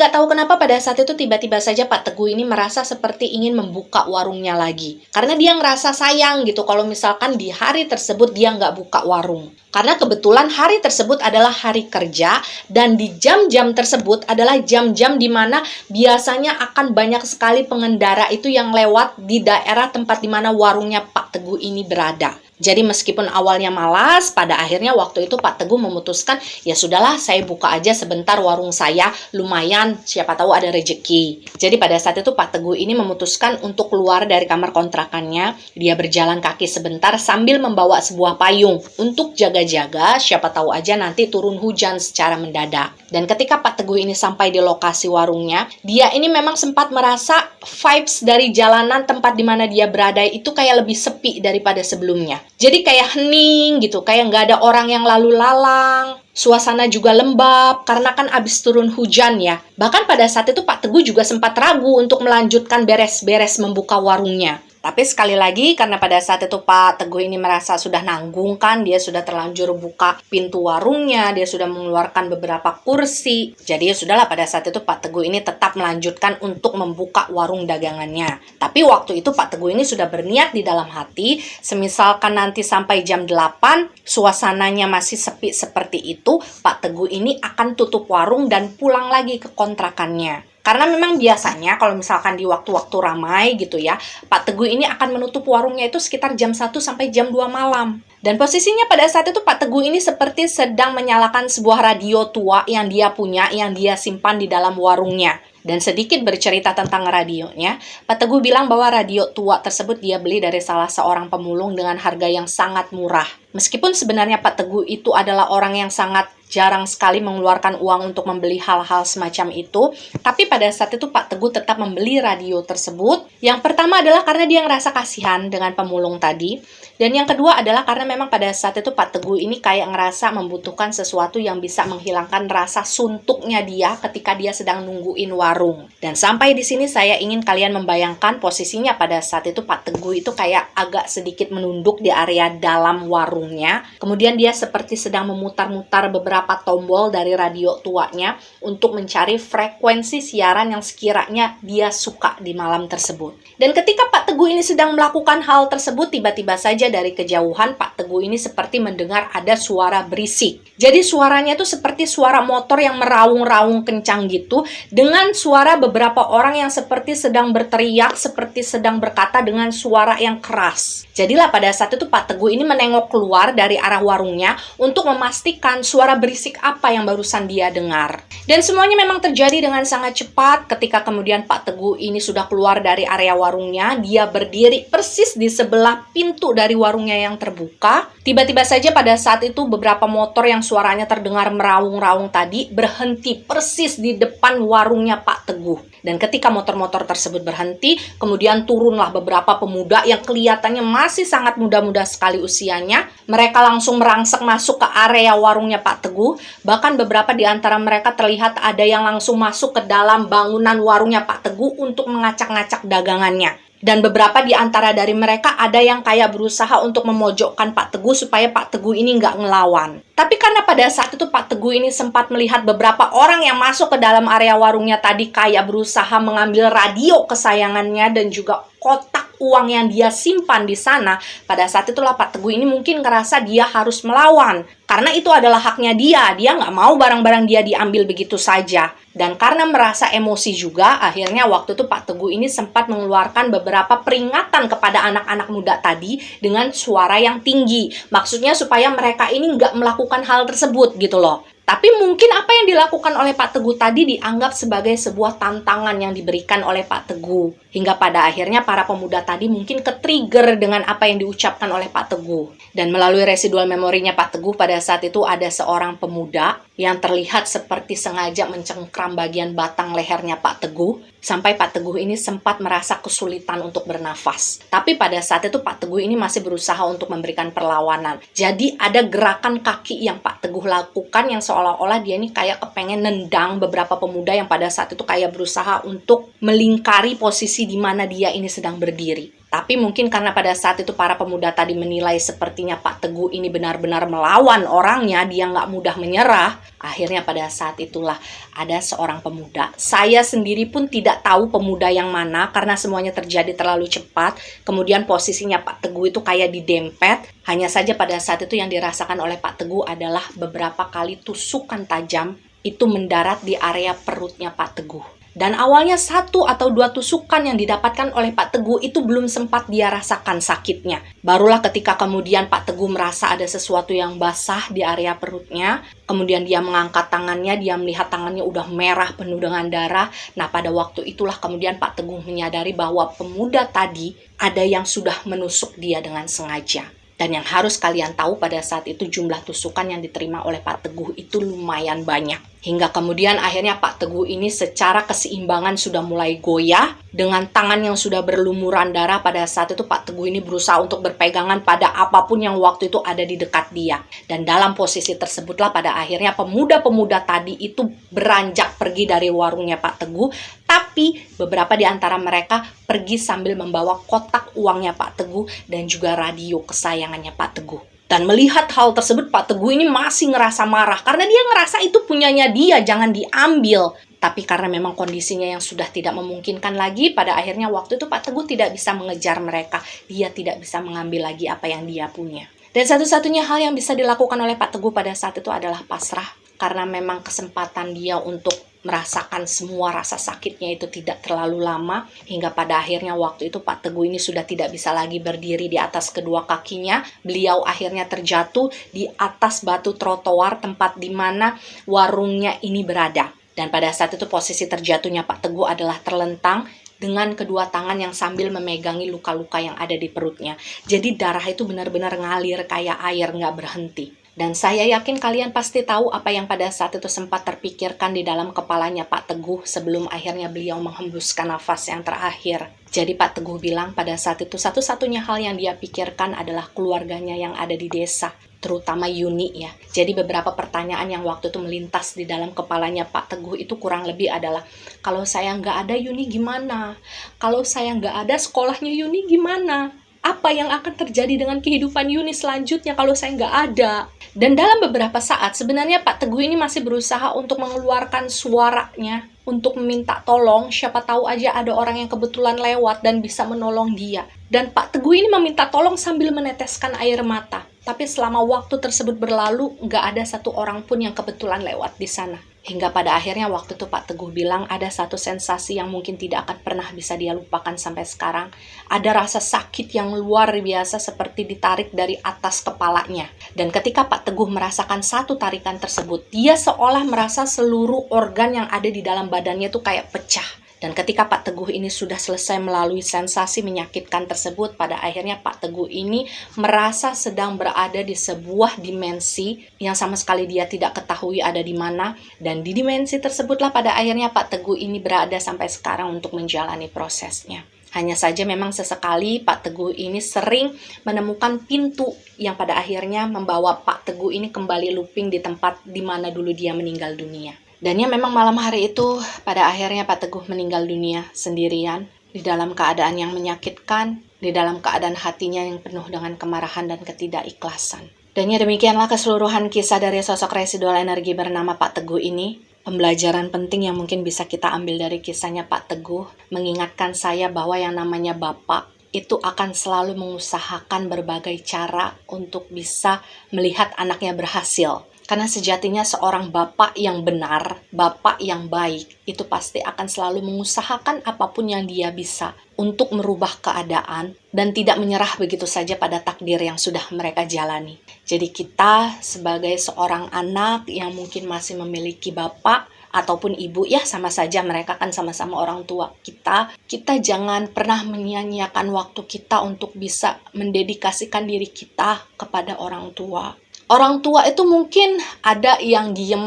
gak tahu kenapa pada saat itu tiba-tiba saja Pak Teguh ini merasa seperti ingin membuka warungnya lagi. Karena dia ngerasa sayang gitu kalau misalkan di hari tersebut dia nggak buka warung. Karena kebetulan hari tersebut adalah hari kerja dan di jam-jam tersebut adalah jam-jam di mana biasanya akan banyak sekali pengendara itu yang lewat di daerah tempat di mana warungnya Pak Teguh ini berada. Jadi meskipun awalnya malas, pada akhirnya waktu itu Pak Teguh memutuskan, ya sudahlah saya buka aja sebentar warung saya, lumayan siapa tahu ada rejeki. Jadi pada saat itu Pak Teguh ini memutuskan untuk keluar dari kamar kontrakannya, dia berjalan kaki sebentar sambil membawa sebuah payung untuk jaga-jaga, siapa tahu aja nanti turun hujan secara mendadak. Dan ketika Pak Teguh ini sampai di lokasi warungnya, dia ini memang sempat merasa vibes dari jalanan tempat di mana dia berada itu kayak lebih sepi daripada sebelumnya. Jadi kayak hening gitu, kayak nggak ada orang yang lalu lalang. Suasana juga lembab, karena kan abis turun hujan ya. Bahkan pada saat itu Pak Teguh juga sempat ragu untuk melanjutkan beres-beres membuka warungnya. Tapi sekali lagi, karena pada saat itu Pak Teguh ini merasa sudah nanggung kan, dia sudah terlanjur buka pintu warungnya, dia sudah mengeluarkan beberapa kursi. Jadi ya sudahlah pada saat itu Pak Teguh ini tetap melanjutkan untuk membuka warung dagangannya. Tapi waktu itu Pak Teguh ini sudah berniat di dalam hati, semisalkan nanti sampai jam 8, suasananya masih sepi seperti itu, Pak Teguh ini akan tutup warung dan pulang lagi ke kontrakannya. Karena memang biasanya kalau misalkan di waktu-waktu ramai gitu ya, Pak Teguh ini akan menutup warungnya itu sekitar jam 1 sampai jam 2 malam. Dan posisinya pada saat itu Pak Teguh ini seperti sedang menyalakan sebuah radio tua yang dia punya, yang dia simpan di dalam warungnya. Dan sedikit bercerita tentang radionya, Pak Teguh bilang bahwa radio tua tersebut dia beli dari salah seorang pemulung dengan harga yang sangat murah. Meskipun sebenarnya Pak Teguh itu adalah orang yang sangat jarang sekali mengeluarkan uang untuk membeli hal-hal semacam itu, tapi pada saat itu Pak Teguh tetap membeli radio tersebut. Yang pertama adalah karena dia ngerasa kasihan dengan pemulung tadi, dan yang kedua adalah karena memang pada saat itu Pak Teguh ini kayak ngerasa membutuhkan sesuatu yang bisa menghilangkan rasa suntuknya dia ketika dia sedang nungguin warung. Dan sampai di sini saya ingin kalian membayangkan posisinya pada saat itu Pak Teguh itu kayak agak sedikit menunduk di area dalam warungnya. Kemudian dia seperti sedang memutar-mutar beberapa beberapa tombol dari radio tuanya untuk mencari frekuensi siaran yang sekiranya dia suka di malam tersebut. Dan ketika Pak Teguh ini sedang melakukan hal tersebut, tiba-tiba saja dari kejauhan Pak Teguh ini seperti mendengar ada suara berisik. Jadi suaranya itu seperti suara motor yang meraung-raung kencang gitu, dengan suara beberapa orang yang seperti sedang berteriak, seperti sedang berkata dengan suara yang keras. Jadilah pada saat itu Pak Teguh ini menengok keluar dari arah warungnya untuk memastikan suara berisik apa yang barusan dia dengar. Dan semuanya memang terjadi dengan sangat cepat. Ketika kemudian Pak Teguh ini sudah keluar dari area warungnya, dia berdiri persis di sebelah pintu dari warungnya yang terbuka. Tiba-tiba saja pada saat itu beberapa motor yang suaranya terdengar meraung-raung tadi berhenti persis di depan warungnya Pak Teguh. Dan ketika motor-motor tersebut berhenti, kemudian turunlah beberapa pemuda yang kelihatannya masih sangat muda-muda sekali usianya. Mereka langsung merangsek masuk ke area warungnya Pak Teguh. Bahkan beberapa di antara mereka terlihat ada yang langsung masuk ke dalam bangunan warungnya Pak Teguh untuk mengacak-ngacak dagangannya. Dan beberapa di antara dari mereka ada yang kayak berusaha untuk memojokkan Pak Teguh supaya Pak Teguh ini nggak ngelawan. Tapi karena pada saat itu Pak Teguh ini sempat melihat beberapa orang yang masuk ke dalam area warungnya tadi kayak berusaha mengambil radio kesayangannya dan juga kotak uang yang dia simpan di sana. Pada saat itulah Pak Teguh ini mungkin ngerasa dia harus melawan. Karena itu adalah haknya dia nggak mau barang-barang dia diambil begitu saja. Dan karena merasa emosi juga, akhirnya waktu itu Pak Teguh ini sempat mengeluarkan beberapa peringatan kepada anak-anak muda tadi dengan suara yang tinggi. Maksudnya supaya mereka ini nggak melakukan hal tersebut gitu loh. Tapi mungkin apa yang dilakukan oleh Pak Teguh tadi dianggap sebagai sebuah tantangan yang diberikan oleh Pak Teguh. Hingga pada akhirnya para pemuda tadi mungkin ke-trigger dengan apa yang diucapkan oleh Pak Teguh. Dan melalui residual memorinya Pak Teguh, pada saat itu ada seorang pemuda yang terlihat seperti sengaja mencengkram bagian batang lehernya Pak Teguh, sampai Pak Teguh ini sempat merasa kesulitan untuk bernafas. Tapi pada saat itu Pak Teguh ini masih berusaha untuk memberikan perlawanan. Jadi ada gerakan kaki yang Pak Teguh lakukan yang seolah-olah dia ini kayak kepengen nendang beberapa pemuda yang pada saat itu kayak berusaha untuk melingkari posisi di mana dia ini sedang berdiri. Tapi mungkin karena pada saat itu para pemuda tadi menilai sepertinya Pak Teguh ini benar-benar melawan orangnya, dia nggak mudah menyerah. Akhirnya pada saat itulah ada seorang pemuda. Saya sendiri pun tidak tahu pemuda yang mana karena semuanya terjadi terlalu cepat. Kemudian posisinya Pak Teguh itu kayak didempet. Hanya saja pada saat itu yang dirasakan oleh Pak Teguh adalah beberapa kali tusukan tajam itu mendarat di area perutnya Pak Teguh. Dan awalnya 1 atau 2 tusukan yang didapatkan oleh Pak Teguh itu belum sempat dia rasakan sakitnya. Barulah ketika kemudian Pak Teguh merasa ada sesuatu yang basah di area perutnya. Kemudian dia mengangkat tangannya, dia melihat tangannya udah merah penuh dengan darah. Nah pada waktu itulah kemudian Pak Teguh menyadari bahwa pemuda tadi ada yang sudah menusuk dia dengan sengaja. Dan yang harus kalian tahu pada saat itu jumlah tusukan yang diterima oleh Pak Teguh itu lumayan banyak. Hingga kemudian akhirnya Pak Teguh ini secara keseimbangan sudah mulai goyah. Dengan tangan yang sudah berlumuran darah, pada saat itu Pak Teguh ini berusaha untuk berpegangan pada apapun yang waktu itu ada di dekat dia. Dan dalam posisi tersebutlah pada akhirnya pemuda-pemuda tadi itu beranjak pergi dari warungnya Pak Teguh. Tapi beberapa di antara mereka pergi sambil membawa kotak uangnya Pak Teguh dan juga radio kesayangannya Pak Teguh. Dan melihat hal tersebut, Pak Teguh ini masih ngerasa marah karena dia ngerasa itu punyanya dia, jangan diambil. Tapi karena memang kondisinya yang sudah tidak memungkinkan lagi, pada akhirnya waktu itu Pak Teguh tidak bisa mengejar mereka. Dia tidak bisa mengambil lagi apa yang dia punya. Dan satu-satunya hal yang bisa dilakukan oleh Pak Teguh pada saat itu adalah pasrah. Karena memang kesempatan dia untuk merasakan semua rasa sakitnya itu tidak terlalu lama, hingga pada akhirnya waktu itu Pak Teguh ini sudah tidak bisa lagi berdiri di atas kedua kakinya. Beliau akhirnya terjatuh di atas batu trotoar tempat di mana warungnya ini berada. Dan pada saat itu posisi terjatuhnya Pak Teguh adalah terlentang dengan kedua tangan yang sambil memegangi luka-luka yang ada di perutnya. Jadi darah itu benar-benar ngalir kayak air nggak berhenti. Dan saya yakin kalian pasti tahu apa yang pada saat itu sempat terpikirkan di dalam kepalanya Pak Teguh sebelum akhirnya beliau menghembuskan nafas yang terakhir. Jadi Pak Teguh bilang pada saat itu satu-satunya hal yang dia pikirkan adalah keluarganya yang ada di desa, terutama Yuni ya. Jadi beberapa pertanyaan yang waktu itu melintas di dalam kepalanya Pak Teguh itu kurang lebih adalah, kalau saya nggak ada Yuni gimana? Kalau saya nggak ada sekolahnya Yuni gimana? Apa yang akan terjadi dengan kehidupan Yuni selanjutnya kalau saya nggak ada? Dan dalam beberapa saat, sebenarnya Pak Teguh ini masih berusaha untuk mengeluarkan suaranya, untuk meminta tolong, siapa tahu aja ada orang yang kebetulan lewat dan bisa menolong dia. Dan Pak Teguh ini meminta tolong sambil meneteskan air mata. Tapi selama waktu tersebut berlalu, nggak ada satu orang pun yang kebetulan lewat di sana. Hingga pada akhirnya waktu itu Pak Teguh bilang ada satu sensasi yang mungkin tidak akan pernah bisa dia lupakan sampai sekarang. Ada rasa sakit yang luar biasa seperti ditarik dari atas kepalanya. Dan ketika Pak Teguh merasakan satu tarikan tersebut, dia seolah merasa seluruh organ yang ada di dalam badannya itu kayak pecah. Dan ketika Pak Teguh ini sudah selesai melalui sensasi menyakitkan tersebut, pada akhirnya Pak Teguh ini merasa sedang berada di sebuah dimensi yang sama sekali dia tidak ketahui ada di mana. Dan di dimensi tersebutlah pada akhirnya Pak Teguh ini berada sampai sekarang untuk menjalani prosesnya. Hanya saja memang sesekali Pak Teguh ini sering menemukan pintu yang pada akhirnya membawa Pak Teguh ini kembali looping di tempat di mana dulu dia meninggal dunia. Dan ya memang malam hari itu pada akhirnya Pak Teguh meninggal dunia sendirian di dalam keadaan yang menyakitkan, di dalam keadaan hatinya yang penuh dengan kemarahan dan ketidakikhlasan. Dan ya demikianlah keseluruhan kisah dari sosok residual energi bernama Pak Teguh ini. Pembelajaran penting yang mungkin bisa kita ambil dari kisahnya Pak Teguh mengingatkan saya bahwa yang namanya Bapak itu akan selalu mengusahakan berbagai cara untuk bisa melihat anaknya berhasil. Karena sejatinya seorang bapak yang benar, bapak yang baik, itu pasti akan selalu mengusahakan apapun yang dia bisa untuk merubah keadaan dan tidak menyerah begitu saja pada takdir yang sudah mereka jalani. Jadi kita sebagai seorang anak yang mungkin masih memiliki bapak ataupun ibu, ya sama saja mereka kan sama-sama orang tua kita jangan pernah menyia-nyiakan waktu kita untuk bisa mendedikasikan diri kita kepada orang tua. Orang tua itu mungkin ada yang diem,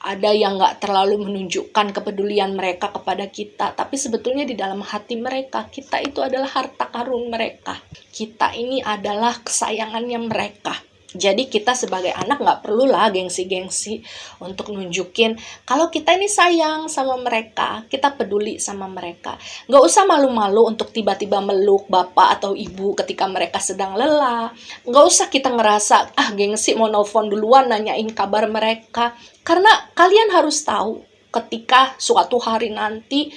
ada yang nggak terlalu menunjukkan kepedulian mereka kepada kita. Tapi sebetulnya di dalam hati mereka, kita itu adalah harta karun mereka. Kita ini adalah kesayangannya mereka. Jadi kita sebagai anak nggak perlulah gengsi-gengsi untuk nunjukin kalau kita ini sayang sama mereka, kita peduli sama mereka. Nggak usah malu-malu untuk tiba-tiba meluk bapak atau ibu ketika mereka sedang lelah. Nggak usah kita ngerasa, gengsi mau nelfon duluan nanyain kabar mereka. Karena kalian harus tahu ketika suatu hari nanti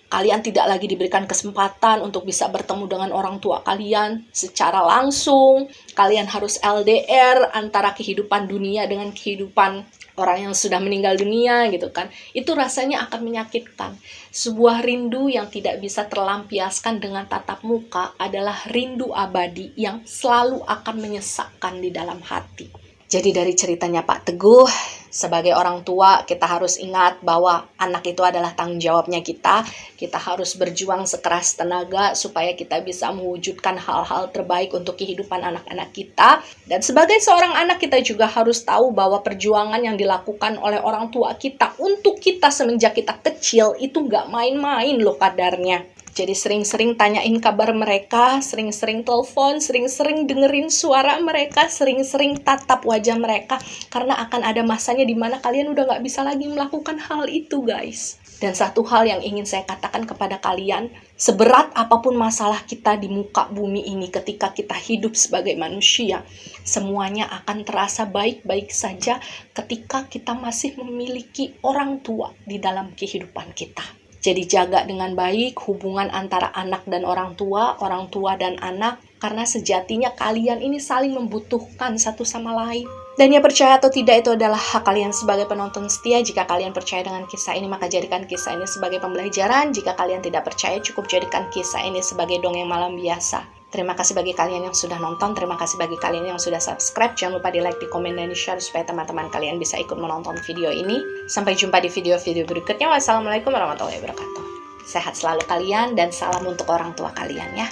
kalian tidak lagi diberikan kesempatan untuk bisa bertemu dengan orang tua kalian secara langsung. Kalian harus LDR antara kehidupan dunia dengan kehidupan orang yang sudah meninggal dunia gitu kan. Itu rasanya akan menyakitkan. Sebuah rindu yang tidak bisa terlampiaskan dengan tatap muka adalah rindu abadi yang selalu akan menyesakkan di dalam hati. Jadi dari ceritanya Pak Teguh, sebagai orang tua kita harus ingat bahwa anak itu adalah tanggung jawabnya kita. Kita harus berjuang sekeras tenaga supaya kita bisa mewujudkan hal-hal terbaik untuk kehidupan anak-anak kita. Dan sebagai seorang anak kita juga harus tahu bahwa perjuangan yang dilakukan oleh orang tua kita untuk kita semenjak kita kecil itu nggak main-main loh kadarnya. Jadi sering-sering tanyain kabar mereka, sering-sering telepon, sering-sering dengerin suara mereka, sering-sering tatap wajah mereka. Karena akan ada masanya di mana kalian udah gak bisa lagi melakukan hal itu, guys. Dan satu hal yang ingin saya katakan kepada kalian, seberat apapun masalah kita di muka bumi ini ketika kita hidup sebagai manusia, semuanya akan terasa baik-baik saja ketika kita masih memiliki orang tua di dalam kehidupan kita. Jadi jaga dengan baik hubungan antara anak dan orang tua dan anak. Karena sejatinya kalian ini saling membutuhkan satu sama lain. Dan ya percaya atau tidak itu adalah hak kalian sebagai penonton setia. Jika kalian percaya dengan kisah ini, maka jadikan kisah ini sebagai pembelajaran. Jika kalian tidak percaya, cukup jadikan kisah ini sebagai dongeng malam biasa. Terima kasih bagi kalian yang sudah nonton. Terima kasih bagi kalian yang sudah subscribe. Jangan lupa di like, di komen, dan di share supaya teman-teman kalian bisa ikut menonton video ini. Sampai jumpa di video-video berikutnya. Wassalamualaikum warahmatullahi wabarakatuh. Sehat selalu kalian dan salam untuk orang tua kalian ya.